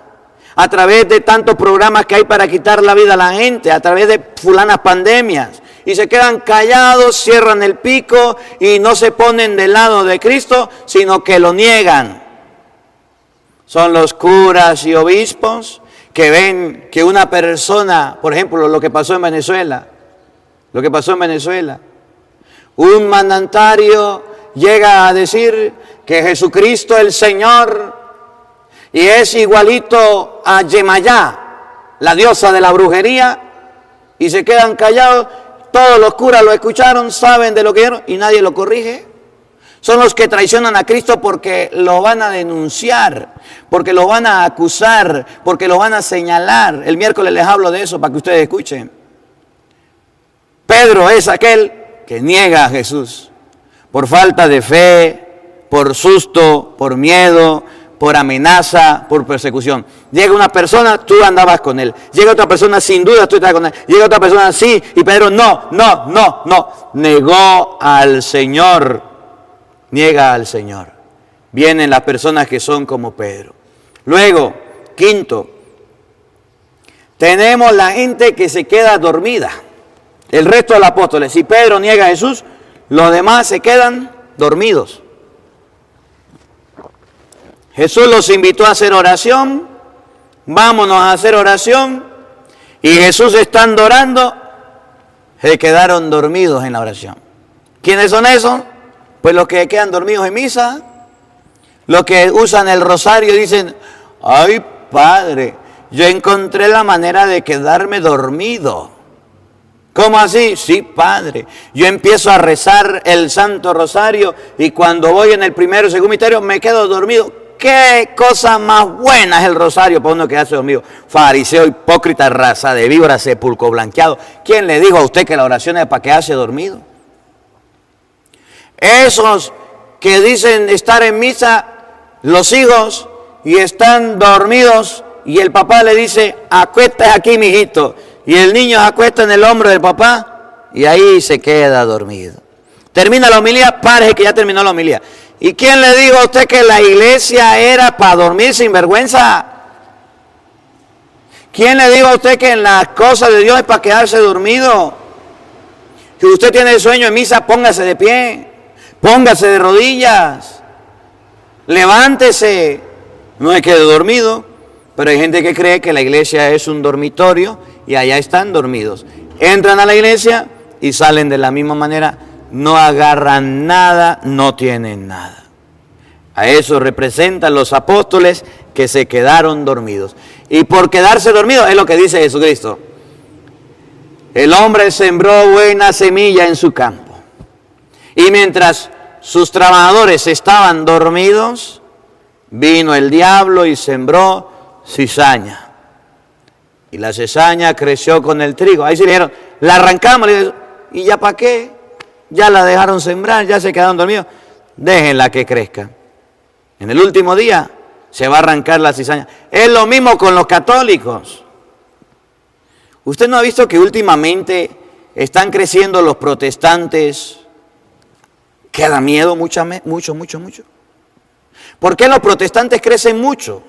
C: a través de tantos programas que hay para quitar la vida a la gente, a través de fulanas pandemias. Y se quedan callados, cierran el pico y no se ponen del lado de Cristo, sino que lo niegan. Son los curas y obispos que ven que una persona, por ejemplo, lo que pasó en Venezuela, un mandatario llega a decir que Jesucristo el Señor y es igualito a Yemayá, la diosa de la brujería, y se quedan callados. Todos los curas lo escucharon, saben de lo que dijeron y nadie lo corrige. Son los que traicionan a Cristo porque lo van a denunciar, porque lo van a acusar, porque lo van a señalar. El miércoles les hablo de eso para que ustedes escuchen. Pedro es aquel que niega a Jesús por falta de fe, por susto, por miedo, por amenaza, por persecución. Llega una persona, tú andabas con él. Llega otra persona, sin duda tú estabas con él. Llega otra persona, sí, y Pedro no. Negó al Señor. Niega al Señor. Vienen las personas que son como Pedro. Luego, quinto, tenemos la gente que se queda dormida. El resto de los apóstoles, si Pedro niega a Jesús, los demás se quedan dormidos. Jesús los invitó a hacer oración, vámonos a hacer oración, y Jesús estando orando, se quedaron dormidos en la oración. ¿Quiénes son esos? Pues los que quedan dormidos en misa, los que usan el rosario y dicen, ay Padre, yo encontré la manera de quedarme dormido. ¿Cómo así? Sí, Padre. Yo empiezo a rezar el Santo Rosario y cuando voy en el primero o segundo misterio me quedo dormido. ¿Qué cosa más buena es el rosario para uno quedarse dormido? Fariseo, hipócrita, raza de víbora, sepulcro blanqueado. ¿Quién le dijo a usted que la oración es para quedarse dormido? Esos que dicen estar en misa, los hijos, y están dormidos, y el papá le dice, acuéstese aquí, mijito. Y el niño se acuesta en el hombro del papá, y ahí se queda dormido. Termina la homilía, parece que ya terminó la homilía. ¿Y quién le dijo a usted que la iglesia era para dormir sin vergüenza? ¿Quién le dijo a usted que en las cosas de Dios es para quedarse dormido? Si usted tiene sueño en misa, póngase de pie, póngase de rodillas, levántese, no se quede dormido. Pero hay gente que cree que la iglesia es un dormitorio y allá están dormidos. Entran a la iglesia y salen de la misma manera, no agarran nada, no tienen nada. A eso representan los apóstoles que se quedaron dormidos. Y por quedarse dormidos es lo que dice Jesucristo. El hombre sembró buena semilla en su campo. Y mientras sus trabajadores estaban dormidos, vino el diablo y sembró cizaña. Y la cizaña creció con el trigo. Ahí sí le dijeron, la arrancamos. ¿Y ya para qué? Ya la dejaron sembrar, ya se quedaron dormidos. Déjenla que crezca. En el último día se va a arrancar la cizaña. Es lo mismo con los católicos. ¿Usted no ha visto que últimamente están creciendo los protestantes? Que da miedo mucho. ¿Por qué los protestantes crecen mucho?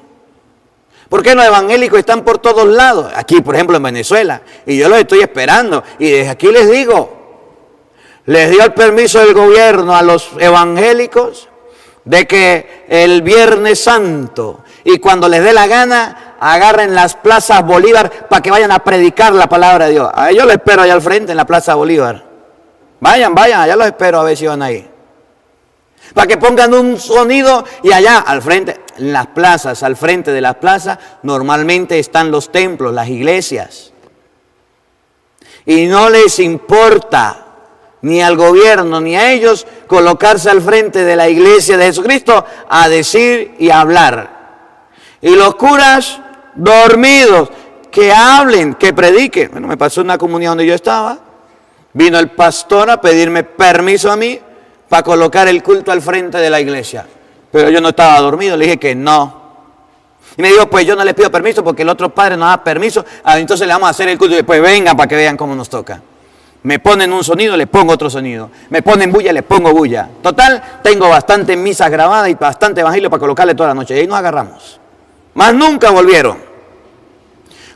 C: ¿Por qué los evangélicos están por todos lados? Aquí, por ejemplo, en Venezuela. Y yo los estoy esperando. Y desde aquí les digo, les dio el permiso del gobierno a los evangélicos de que el Viernes Santo y cuando les dé la gana agarren las plazas Bolívar para que vayan a predicar la palabra de Dios. A ellos los espero allá al frente en la plaza Bolívar. Vayan, allá los espero a ver si van ahí. Para que pongan un sonido y allá al frente, en las plazas, al frente de las plazas, normalmente están los templos, las iglesias. Y no les importa ni al gobierno ni a ellos colocarse al frente de la iglesia de Jesucristo a decir y hablar. Y los curas dormidos, que hablen, que prediquen. Bueno, me pasó una comunidad donde yo estaba, vino el pastor a pedirme permiso a mí para colocar el culto al frente de la iglesia. Pero yo no estaba dormido, le dije que no. Y me dijo, pues yo no le pido permiso porque el otro padre no da permiso, entonces le vamos a hacer el culto y después vengan para que vean cómo nos toca. Me ponen un sonido, le pongo otro sonido. Me ponen bulla, le pongo bulla. Total, tengo bastantes misas grabadas y bastante evangelio para colocarle toda la noche. Y ahí nos agarramos. Más nunca volvieron.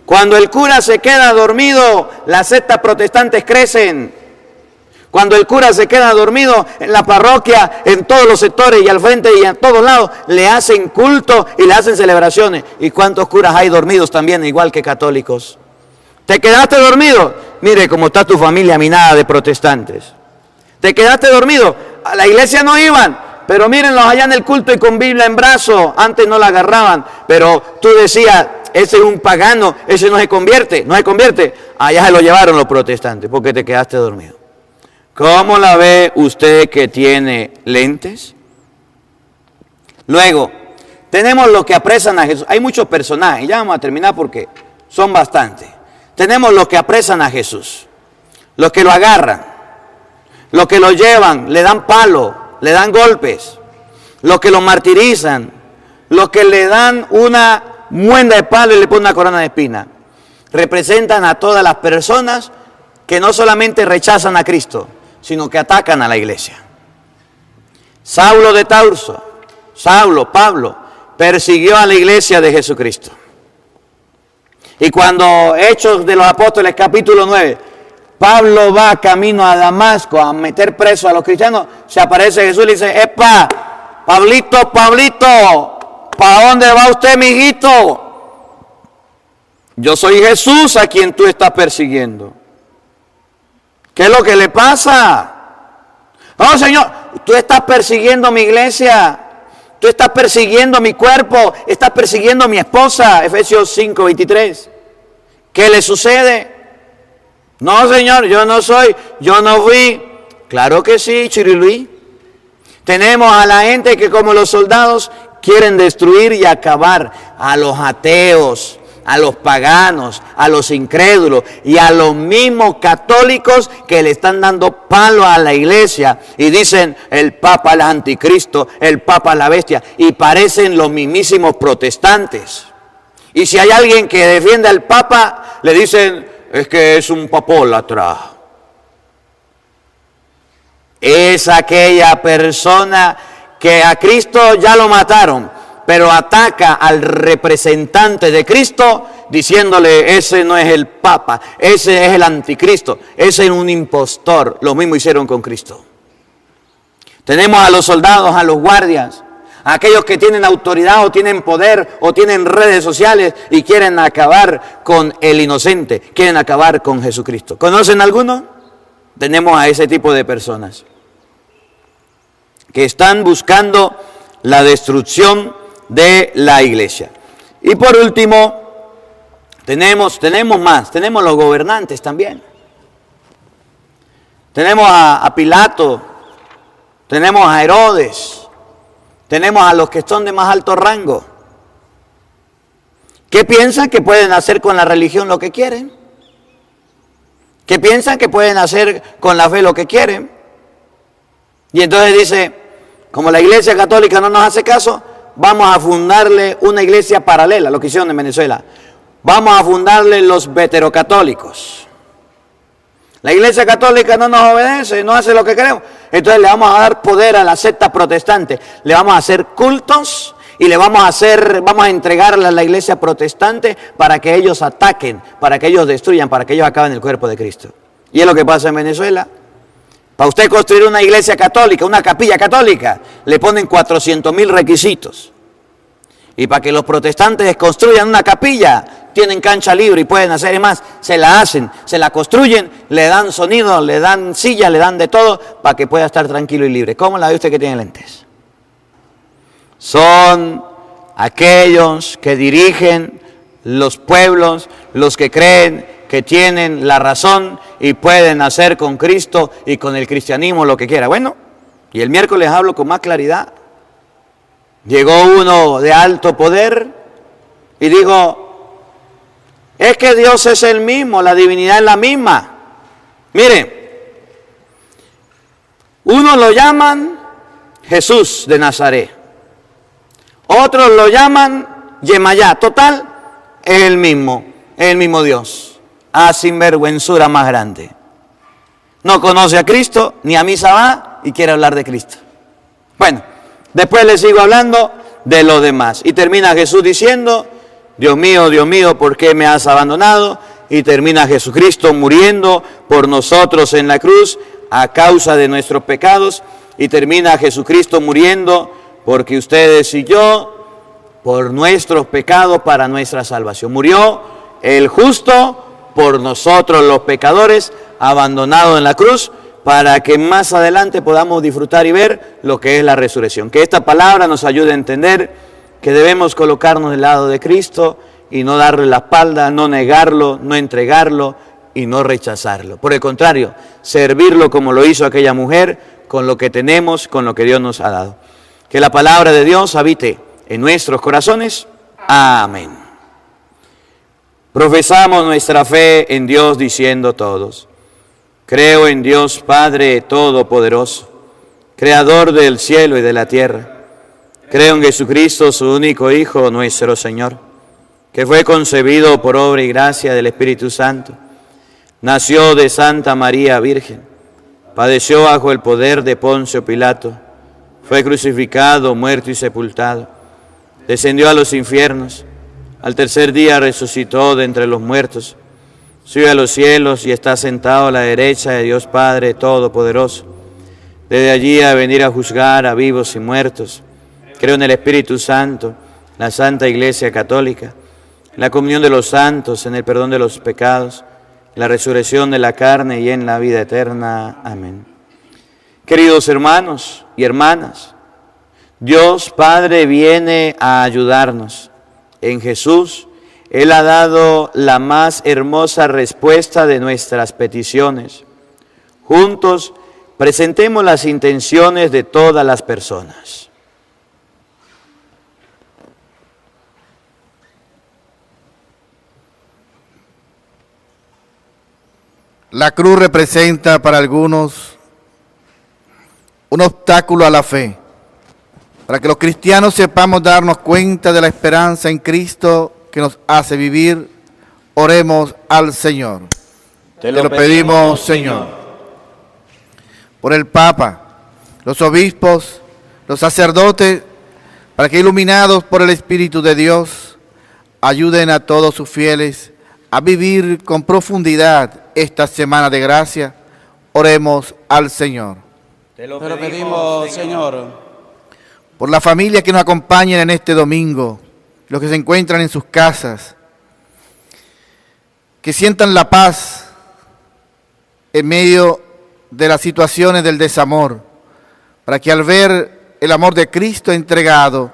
C: Cuando el cura se queda dormido, las sectas protestantes crecen. Cuando el cura se queda dormido en la parroquia, en todos los sectores y al frente y a todos lados, le hacen culto y le hacen celebraciones. ¿Y cuántos curas hay dormidos también, igual que católicos? ¿Te quedaste dormido? Mire cómo está tu familia minada de protestantes. ¿Te quedaste dormido? A la iglesia no iban, pero mírenlos allá en el culto y con Biblia en brazo. Antes no la agarraban, pero tú decías, ese es un pagano, ese no se convierte. Allá se lo llevaron los protestantes porque te quedaste dormido. ¿Cómo la ve usted que tiene lentes? Luego, tenemos los que apresan a Jesús. Hay muchos personajes, ya vamos a terminar porque son bastantes. Tenemos los que apresan a Jesús, los que lo agarran, los que lo llevan, le dan palo, le dan golpes, los que lo martirizan, los que le dan una muenda de palo y le ponen una corona de espina. Representan a todas las personas que no solamente rechazan a Cristo, sino que atacan a la iglesia. Saulo de Tarso, Pablo, persiguió a la iglesia de Jesucristo. Y cuando Hechos de los Apóstoles capítulo 9, Pablo va camino a Damasco a meter preso a los cristianos, se aparece Jesús y le dice: ¡epa! Pablito, ¿para dónde va usted, mijito? Yo soy Jesús a quien tú estás persiguiendo. ¿Qué es lo que le pasa? No, Señor, tú estás persiguiendo mi iglesia, tú estás persiguiendo mi cuerpo, estás persiguiendo a mi esposa. Efesios 5:23. ¿Qué le sucede? No, Señor, yo no fui. Claro que sí, Chiriluí. Tenemos a la gente que, como los soldados, quieren destruir y acabar a los ateos, a los paganos, a los incrédulos y a los mismos católicos que le están dando palo a la iglesia y dicen: el Papa es el anticristo, el Papa es la bestia, y parecen los mismísimos protestantes. Y si hay alguien que defiende al Papa, le dicen: es que es un papólatra. Es aquella persona que a Cristo ya lo mataron, pero ataca al representante de Cristo diciéndole: ese no es el Papa, ese es el anticristo, ese es un impostor. Lo mismo hicieron con Cristo. Tenemos a los soldados, a los guardias, a aquellos que tienen autoridad o tienen poder o tienen redes sociales y quieren acabar con el inocente, quieren acabar con Jesucristo. ¿Conocen alguno? Tenemos a ese tipo de personas que están buscando la destrucción de la iglesia. Y por último, tenemos más, tenemos los gobernantes también. Tenemos a Pilato, tenemos a Herodes, tenemos a los que son de más alto rango. ¿Qué piensan que pueden hacer con la religión lo que quieren? ¿Qué piensan que pueden hacer con la fe lo que quieren? Y entonces dice: como la iglesia católica no nos hace caso, vamos a fundarle una iglesia paralela, lo que hicieron en Venezuela. Vamos a fundarle los veterocatólicos. La iglesia católica no nos obedece, no hace lo que queremos. Entonces le vamos a dar poder a la secta protestante. Le vamos a hacer cultos y vamos a entregarle a la iglesia protestante para que ellos ataquen, para que ellos destruyan, para que ellos acaben el cuerpo de Cristo. Y es lo que pasa en Venezuela. Para usted construir una iglesia católica, una capilla católica, le ponen 400,000 requisitos. Y para que los protestantes construyan una capilla, tienen cancha libre y pueden hacer, es más, se la hacen, se la construyen, le dan sonido, le dan silla, le dan de todo, para que pueda estar tranquilo y libre. ¿Cómo la ve usted que tiene lentes? Son aquellos que dirigen los pueblos, los que creen que tienen la razón y pueden hacer con Cristo y con el cristianismo lo que quiera. Bueno, y el miércoles hablo con más claridad. Llegó uno de alto poder y dijo: es que Dios es el mismo, la divinidad es la misma. Mire, unos lo llaman Jesús de Nazaret, otros lo llaman Yemayá. Total, es el mismo Dios. A sinvergüenzura más grande. No conoce a Cristo, ni a misa va y quiere hablar de Cristo. Bueno, después le sigo hablando de lo demás. Y termina Jesús diciendo: Dios mío, ¿por qué me has abandonado? Y termina Jesucristo muriendo por nosotros en la cruz a causa de nuestros pecados. Y termina Jesucristo muriendo porque ustedes y yo, por nuestros pecados, para nuestra salvación. Murió el justo por nosotros los pecadores, abandonado en la cruz, para que más adelante podamos disfrutar y ver lo que es la resurrección. Que esta palabra nos ayude a entender que debemos colocarnos del lado de Cristo y no darle la espalda, no negarlo, no entregarlo, y no rechazarlo. Por el contrario, servirlo como lo hizo aquella mujer, con lo que tenemos, con lo que Dios nos ha dado. Que la palabra de Dios habite en nuestros corazones. Amén. Profesamos nuestra fe en Dios diciendo todos: creo en Dios Padre Todopoderoso, Creador del cielo y de la tierra. Creo en Jesucristo, su único Hijo, nuestro Señor, que fue concebido por obra y gracia del Espíritu Santo. Nació de Santa María Virgen, padeció bajo el poder de Poncio Pilato, fue crucificado, muerto y sepultado, descendió a los infiernos, al tercer día resucitó de entre los muertos, subió a los cielos y está sentado a la derecha de Dios Padre Todopoderoso. Desde allí a venir a juzgar a vivos y muertos. Creo en el Espíritu Santo, la Santa Iglesia Católica, en la comunión de los santos, en el perdón de los pecados, en la resurrección de la carne y en la vida eterna. Amén. Queridos hermanos y hermanas, Dios Padre viene a ayudarnos. En Jesús, Él ha dado la más hermosa respuesta de nuestras peticiones. Juntos, presentemos las intenciones de todas las personas.
D: La cruz representa para algunos un obstáculo a la fe. Para que los cristianos sepamos darnos cuenta de la esperanza en Cristo que nos hace vivir, oremos al Señor. Te lo pedimos, Señor. Por el Papa, los obispos, los sacerdotes, para que iluminados por el Espíritu de Dios, ayuden a todos sus fieles a vivir con profundidad esta semana de gracia, oremos al Señor.
F: Te lo pedimos, Señor.
D: Por la familia que nos acompañan en este domingo, los que se encuentran en sus casas, que sientan la paz en medio de las situaciones del desamor, para que al ver el amor de Cristo entregado,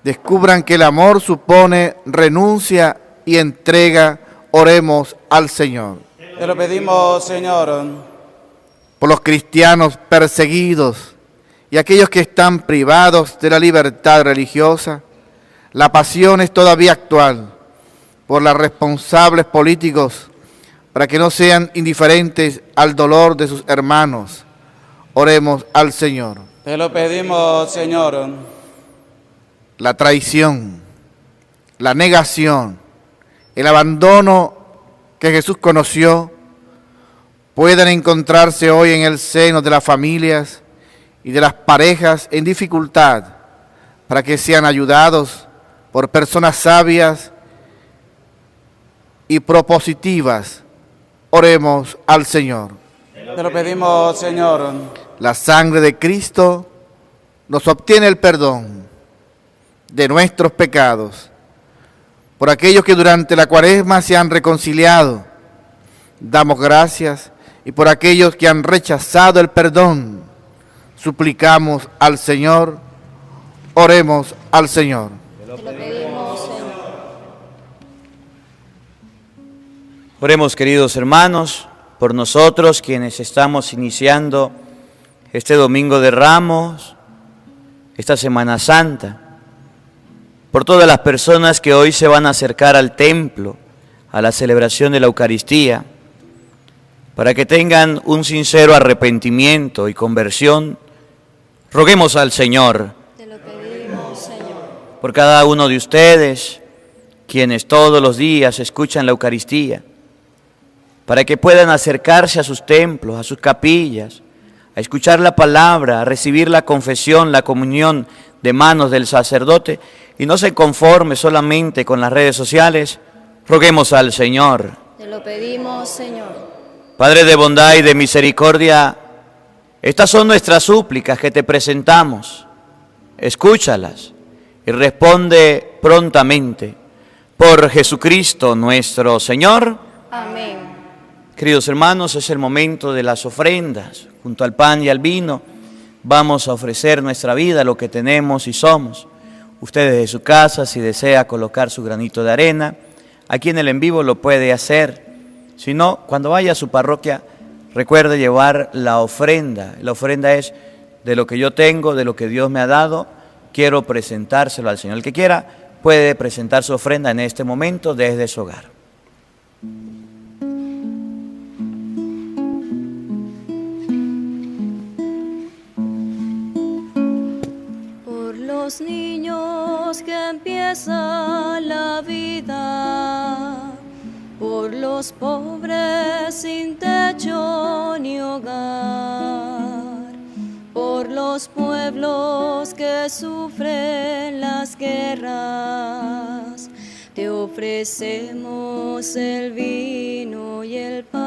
D: descubran que el amor supone renuncia y entrega. Oremos al Señor.
F: Te lo pedimos, Señor.
D: Por los cristianos perseguidos y aquellos que están privados de la libertad religiosa, la pasión es todavía actual. Por los responsables políticos, para que no sean indiferentes al dolor de sus hermanos, oremos al Señor.
F: Te lo pedimos, Señor.
D: La traición, la negación, el abandono que Jesús conoció, puedan encontrarse hoy en el seno de las familias y de las parejas en dificultad, para que sean ayudados por personas sabias y propositivas. Oremos al Señor.
F: Te lo pedimos, Señor.
D: La sangre de Cristo nos obtiene el perdón de nuestros pecados. Por aquellos que durante la Cuaresma se han reconciliado, damos gracias, y por aquellos que han rechazado el perdón, suplicamos al Señor, oremos al Señor.
B: Te lo pedimos, Señor.
A: Oremos, queridos hermanos, por nosotros quienes estamos iniciando este Domingo de Ramos, esta Semana Santa, por todas las personas que hoy se van a acercar al templo, a la celebración de la Eucaristía, para que tengan un sincero arrepentimiento y conversión, roguemos al Señor.
B: Te lo pedimos, Señor.
A: Por cada uno de ustedes, quienes todos los días escuchan la Eucaristía, para que puedan acercarse a sus templos, a sus capillas, a escuchar la palabra, a recibir la confesión, la comunión de manos del sacerdote, y no se conforme solamente con las redes sociales, roguemos al Señor.
B: Te lo pedimos, Señor.
A: Padre de bondad y de misericordia, estas son nuestras súplicas que te presentamos. Escúchalas y responde prontamente. Por Jesucristo nuestro Señor.
B: Amén.
A: Queridos hermanos, es el momento de las ofrendas. Junto al pan y al vino vamos a ofrecer nuestra vida, lo que tenemos y somos. Ustedes de su casa, si desea colocar su granito de arena, aquí en el en vivo lo puede hacer. Si no, cuando vaya a su parroquia, recuerde llevar la ofrenda. La ofrenda es de lo que yo tengo, de lo que Dios me ha dado, quiero presentárselo al Señor. El que quiera puede presentar su ofrenda en este momento desde su hogar.
B: Por los niños que empiezan la vida, por los pobres sin techo ni hogar, por los pueblos que sufren las guerras, te ofrecemos el vino y el pan.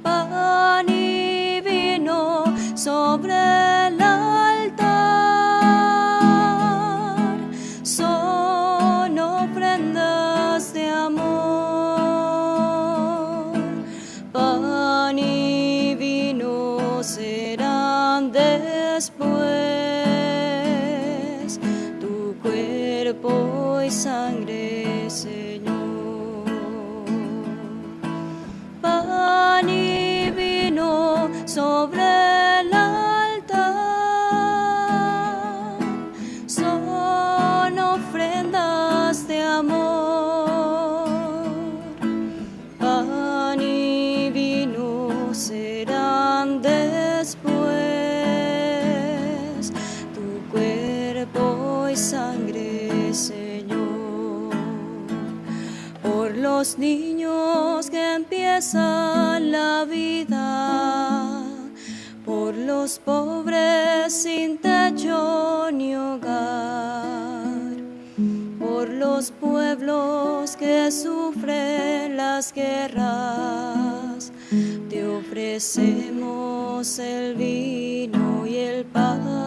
B: Pan y vino sobre el altar son ofrendas de amor. Pan y vino serán después tu cuerpo y sangre, Señor. Pan y vino sobre el altar son ofrendas de amor. Pan y vino serán después tu cuerpo y sangre, Señor. Por los niños que empiezan la vida, por los pobres sin techo ni hogar, por los pueblos que sufren las guerras, te ofrecemos el vino y el pan.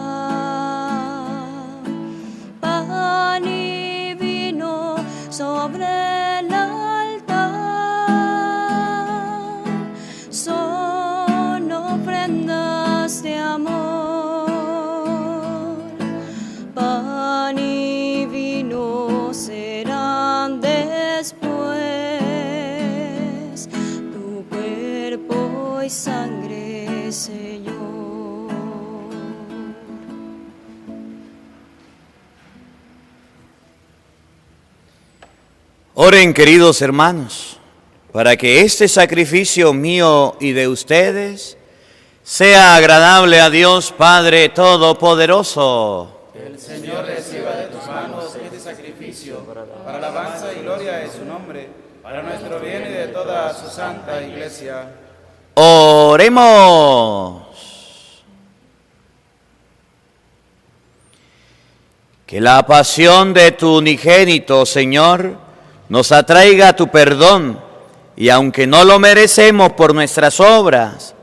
B: Pan y vino sobre el altar son ofrendas de amor. Pan y vino serán después tu cuerpo y sangre, Señor.
A: Oren, queridos hermanos, para que este sacrificio mío y de ustedes sea agradable a Dios Padre Todopoderoso.
F: El Señor reciba de tus manos este sacrificio para alabanza y gloria de su nombre, para nuestro bien y de toda su santa iglesia.
A: Oremos. Que la pasión de tu unigénito, Señor, nos atraiga a tu perdón, y aunque no lo merecemos por nuestras obras,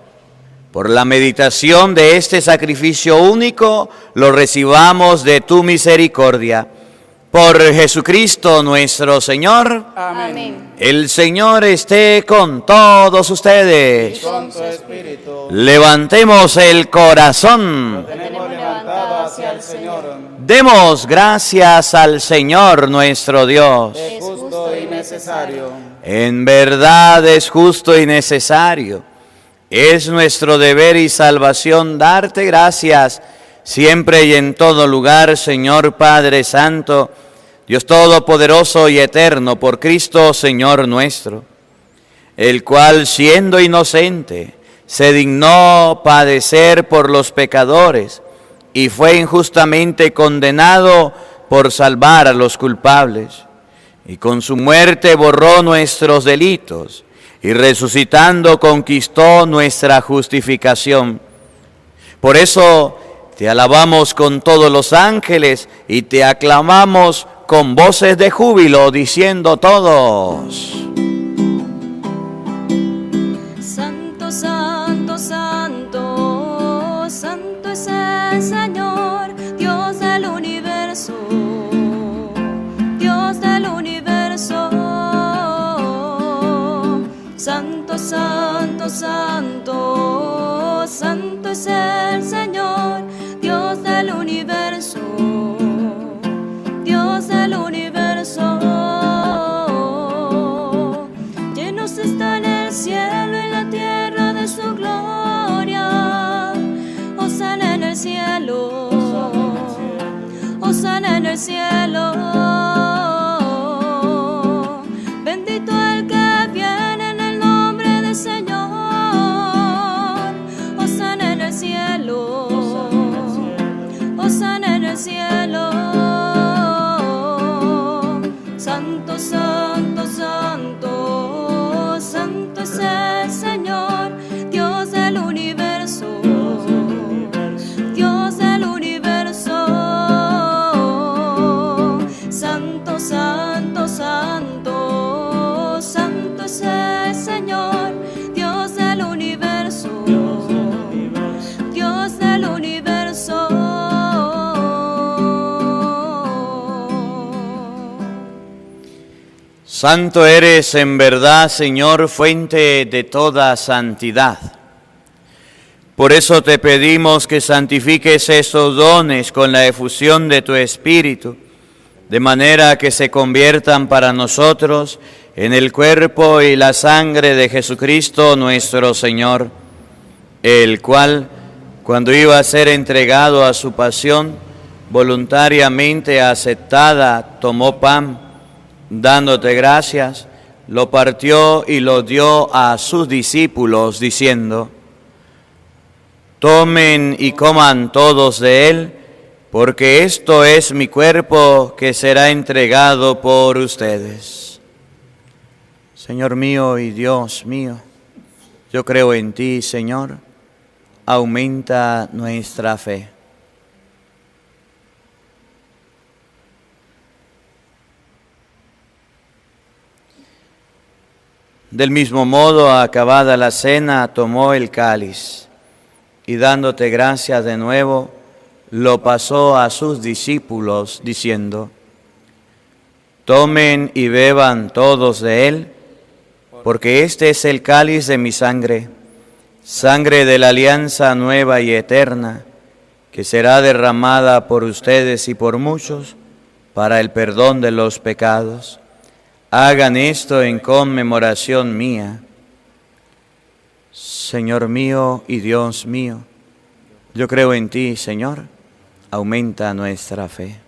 A: por la meditación de este sacrificio único, lo recibamos de tu misericordia. Por Jesucristo nuestro Señor.
F: Amén.
A: El Señor esté con todos ustedes.
F: Y con tu espíritu.
A: Levantemos el corazón.
F: Lo tenemos levantado hacia el Señor.
A: Demos gracias al Señor nuestro Dios.
F: Es justo y necesario.
A: En verdad es justo y necesario. Es nuestro deber y salvación darte gracias siempre y en todo lugar, Señor Padre Santo, Dios Todopoderoso y Eterno, por Cristo Señor nuestro, el cual, siendo inocente, se dignó padecer por los pecadores y fue injustamente condenado por salvar a los culpables. Y con su muerte borró nuestros delitos, y resucitando conquistó nuestra justificación. Por eso te alabamos con todos los ángeles y te aclamamos con voces de júbilo, diciendo todos:
B: Santo, santo, santo, santo es el Señor, Dios del universo, Dios del universo. Santo, santo, santo, santo es el Señor, Dios del universo, Dios del universo. santo, santo, santo es el Señor, Dios del universo, Dios del universo. Santo, santo, santo, santo es el Señor, Dios del universo, Dios del universo.
C: Santo eres en verdad, Señor, fuente de toda santidad. Por eso te pedimos que santifiques estos dones con la efusión de tu Espíritu, de manera que se conviertan para nosotros en el cuerpo y la sangre de Jesucristo nuestro Señor, el cual, cuando iba a ser entregado a su pasión, voluntariamente aceptada, tomó pan, dándote gracias, lo partió y lo dio a sus discípulos, diciendo: tomen y coman todos de él, porque esto es mi cuerpo que será entregado por ustedes. Señor mío y Dios mío, yo creo en ti, Señor, aumenta nuestra fe. Del mismo modo, acabada la cena, tomó el cáliz y dándote gracias de nuevo, lo pasó a sus discípulos, diciendo: tomen y beban todos de él, porque este es el cáliz de mi sangre, sangre de la alianza nueva y eterna, que será derramada por ustedes y por muchos para el perdón de los pecados. Hagan esto en conmemoración mía. Señor mío y Dios mío, yo creo en ti, Señor, aumenta nuestra fe.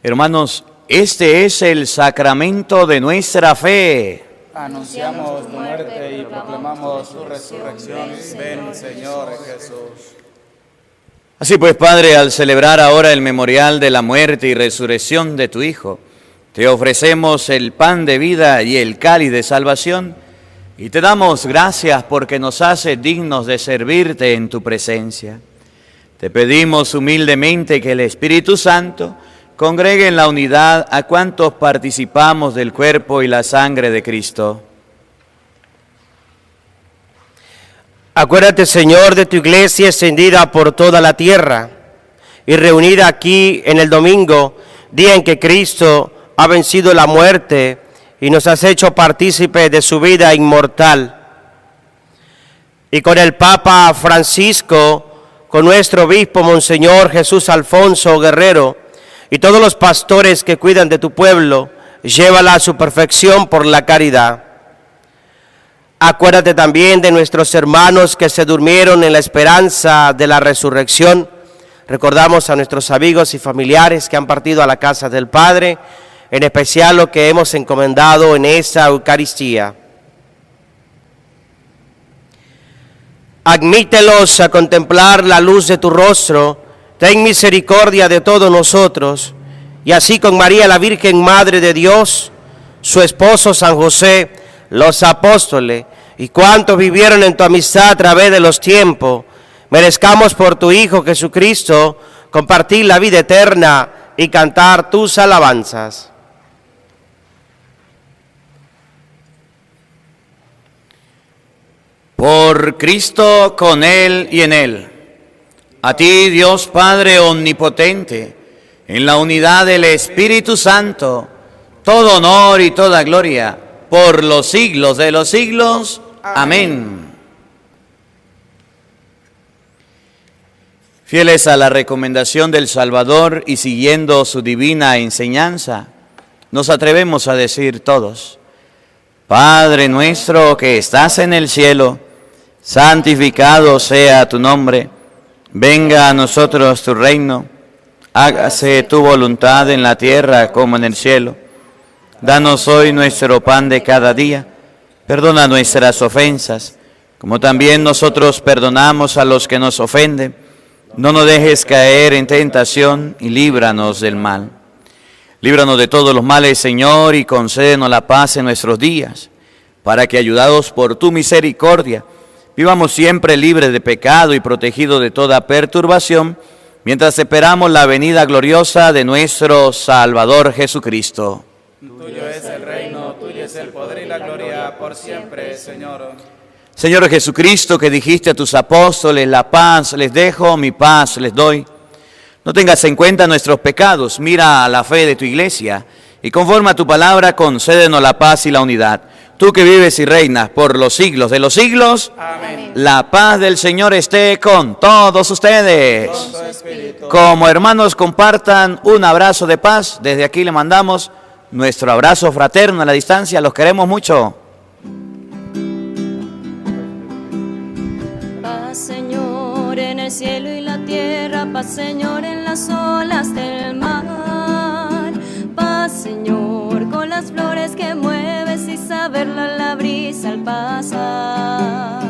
C: Hermanos, este es el sacramento de nuestra fe.
F: Anunciamos tu muerte y proclamamos tu resurrección. Ven, Señor Jesús.
C: Así pues, Padre, al celebrar ahora el memorial de la muerte y resurrección de tu Hijo, te ofrecemos el pan de vida y el cáliz de salvación, y te damos gracias porque nos haces dignos de servirte en tu presencia. Te pedimos humildemente que el Espíritu Santo congregue en la unidad a cuantos participamos del cuerpo y la sangre de Cristo.
E: Acuérdate, Señor, de tu iglesia extendida por toda la tierra y reunida aquí en el domingo, día en que Cristo ha vencido la muerte y nos has hecho partícipes de su vida inmortal. Y con el Papa Francisco, con nuestro obispo Monseñor Jesús Alfonso Guerrero, y todos los pastores que cuidan de tu pueblo, llévala a su perfección por la caridad. Acuérdate también de nuestros hermanos que se durmieron en la esperanza de la resurrección. Recordamos a nuestros amigos y familiares que han partido a la casa del Padre, en especial lo que hemos encomendado en esta Eucaristía. Admítelos a contemplar la luz de tu rostro. Ten misericordia de todos nosotros, y así con María la Virgen Madre de Dios, su esposo San José, los apóstoles, y cuantos vivieron en tu amistad a través de los tiempos, merezcamos por tu Hijo Jesucristo compartir la vida eterna y cantar tus alabanzas.
C: Por Cristo, con Él y en Él. A ti, Dios Padre omnipotente, en la unidad del Espíritu Santo, todo honor y toda gloria, por los siglos de los siglos. Amén. Fieles a la recomendación del Salvador y siguiendo su divina enseñanza, nos atrevemos a decir todos: Padre nuestro que estás en el cielo, santificado sea tu nombre. Venga a nosotros tu reino, hágase tu voluntad en la tierra como en el cielo. Danos hoy nuestro pan de cada día, perdona nuestras ofensas, como también nosotros perdonamos a los que nos ofenden. No nos dejes caer en tentación y líbranos del mal. Líbranos de todos los males, Señor, y concédenos la paz en nuestros días, para que, ayudados por tu misericordia, vivamos siempre libres de pecado y protegidos de toda perturbación, mientras esperamos la venida gloriosa de nuestro Salvador Jesucristo.
F: Tuyo es el reino, tuyo es el poder y la gloria por siempre, Señor.
C: Señor Jesucristo, que dijiste a tus apóstoles, la paz les dejo, mi paz les doy. No tengas en cuenta nuestros pecados, mira a la fe de tu iglesia y conforme a tu palabra concédenos la paz y la unidad. Tú que vives y reinas por los siglos de los siglos, amén. La paz del Señor esté con todos ustedes.
F: Con tu espíritu.
C: Como hermanos compartan un abrazo de paz, desde aquí le mandamos nuestro abrazo fraterno a la distancia, los queremos mucho.
B: Paz, Señor, en el cielo y la tierra, paz, Señor, en las olas del mar. Paz, Señor, con las flores que mueves y saberla la brisa al pasar.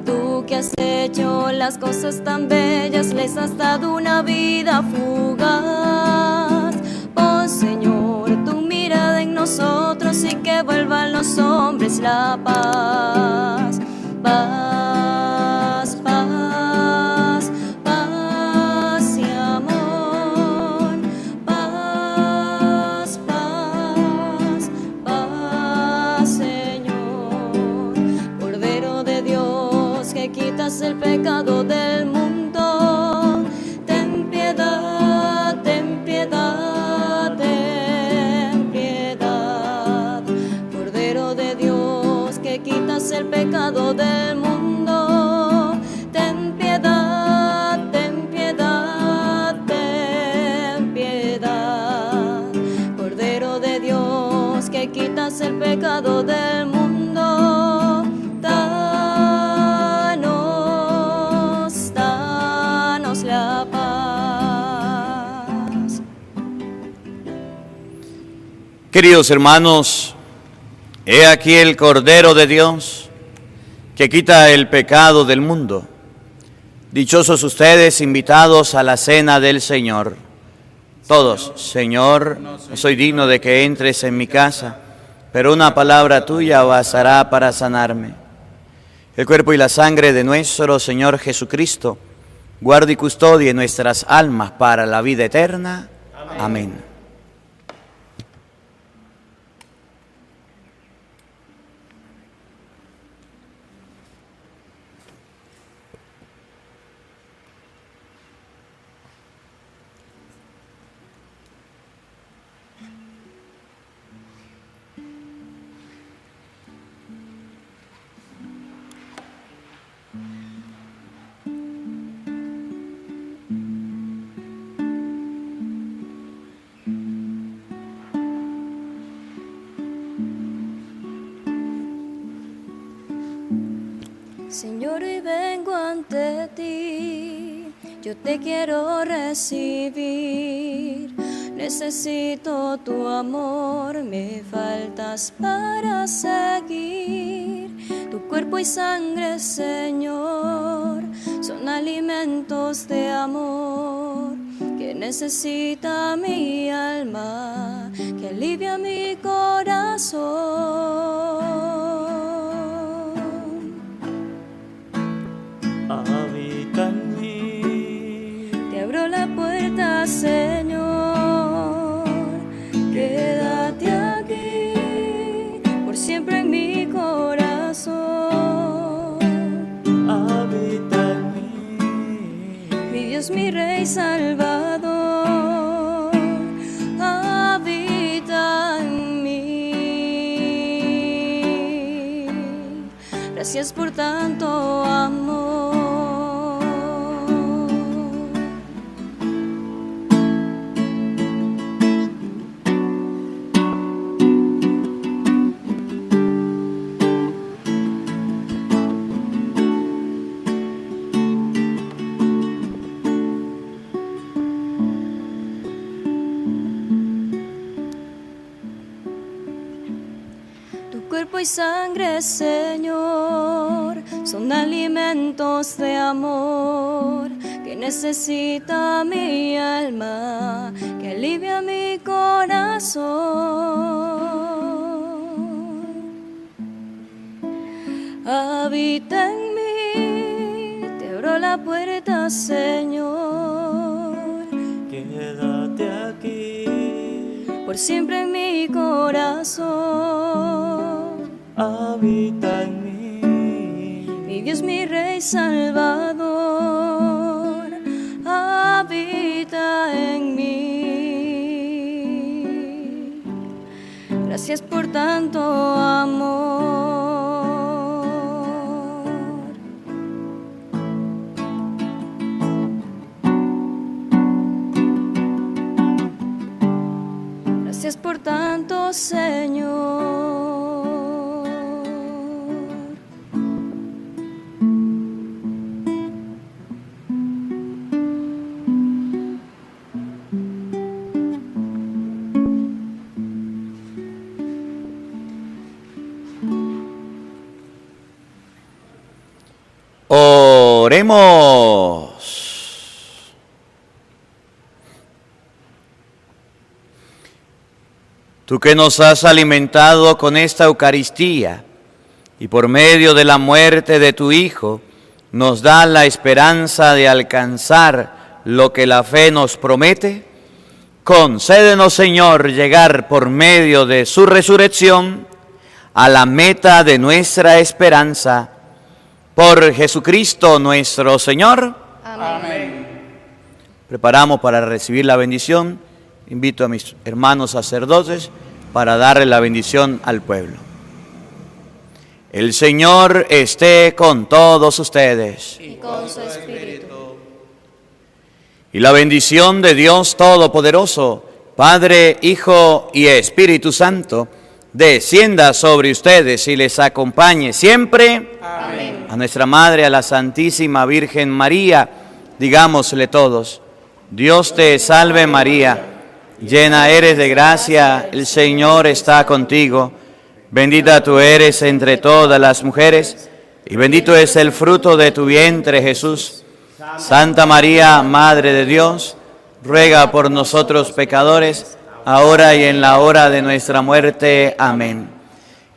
B: Tú que has hecho las cosas tan bellas, les has dado una vida fugaz. Oh, Señor, tu mirada en nosotros y que vuelvan los hombres la paz. Paz, paz, paz y amor. Paz, paz, paz, Señor. Cordero de Dios, que quitas el pecado del mundo, ten piedad, ten piedad, ten piedad. Cordero de Dios, que quitas el pecado del mundo, ten piedad, ten piedad, ten piedad. Cordero de Dios, que quitas el pecado del mundo, danos, danos la paz.
C: Queridos hermanos, he aquí el Cordero de Dios que quita el pecado del mundo. Dichosos ustedes invitados a la cena del Señor. Todos, Señor, no soy digno de que entres en mi casa, pero una palabra tuya bastará para sanarme. El cuerpo y la sangre de nuestro Señor Jesucristo guarde y custodie nuestras almas para la vida eterna. Amén.
B: Señor, hoy vengo ante ti, yo te quiero recibir. Necesito tu amor, me faltas para seguir. Tu cuerpo y sangre, Señor, son alimentos de amor que necesita mi alma, que alivia mi corazón.
G: Habita en mí.
B: Te abro la puerta, Señor, quédate aquí, por siempre en mi corazón.
G: Habita en mí.
B: Mi Dios, mi Rey Salvador, habita en mí. Gracias por tanto amor. Tu cuerpo y sangre, Señor, son alimentos de amor que necesita mi alma, que alivia mi corazón. Habita en mí, te abro la puerta, Señor.
G: Quédate aquí,
B: Por siempre en mi corazón.
G: habita en mí.
B: Mi Dios, mi Rey Salvador, habita en mí. Gracias por tanto amor. Gracias por tanto, Señor.
C: Oremos. Tú que nos has alimentado con esta Eucaristía y por medio de la muerte de tu Hijo nos da la esperanza de alcanzar lo que la fe nos promete, concédenos, Señor, llegar por medio de su resurrección a la meta de nuestra esperanza. Por Jesucristo nuestro Señor.
B: Amén.
C: Preparamos para recibir la bendición. Invito a mis hermanos sacerdotes para darle la bendición al pueblo. El Señor esté con todos ustedes.
B: Y con su espíritu.
C: Y la bendición de Dios Todopoderoso, Padre, Hijo y Espíritu Santo, descienda sobre ustedes y les acompañe siempre.
B: Amén.
C: A nuestra Madre, a la Santísima Virgen María, digámosle todos: Dios te salve María, llena eres de gracia, el Señor está contigo. Bendita tú eres entre todas las mujeres, y bendito es el fruto de tu vientre, Jesús. Santa María, Madre de Dios, ruega por nosotros pecadores, ahora y en la hora de nuestra muerte. Amén.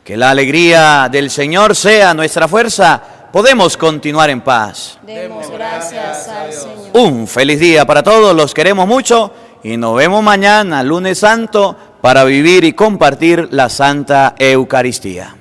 C: Que la alegría del Señor sea nuestra fuerza. Podemos continuar en paz.
B: Demos gracias al Señor.
C: Un feliz día para todos, los queremos mucho y nos vemos mañana, lunes santo, para vivir y compartir la Santa Eucaristía.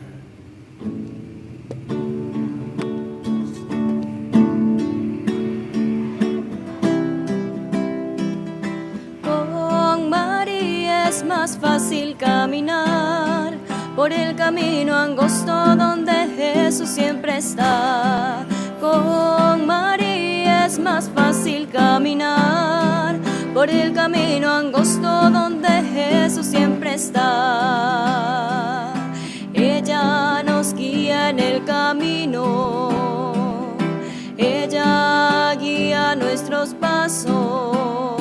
B: Con María es más fácil caminar por el camino angosto donde Jesús siempre está. Con María es más fácil caminar por el camino angosto donde Jesús siempre está. Ella nos guía en el camino, ella guía nuestros pasos.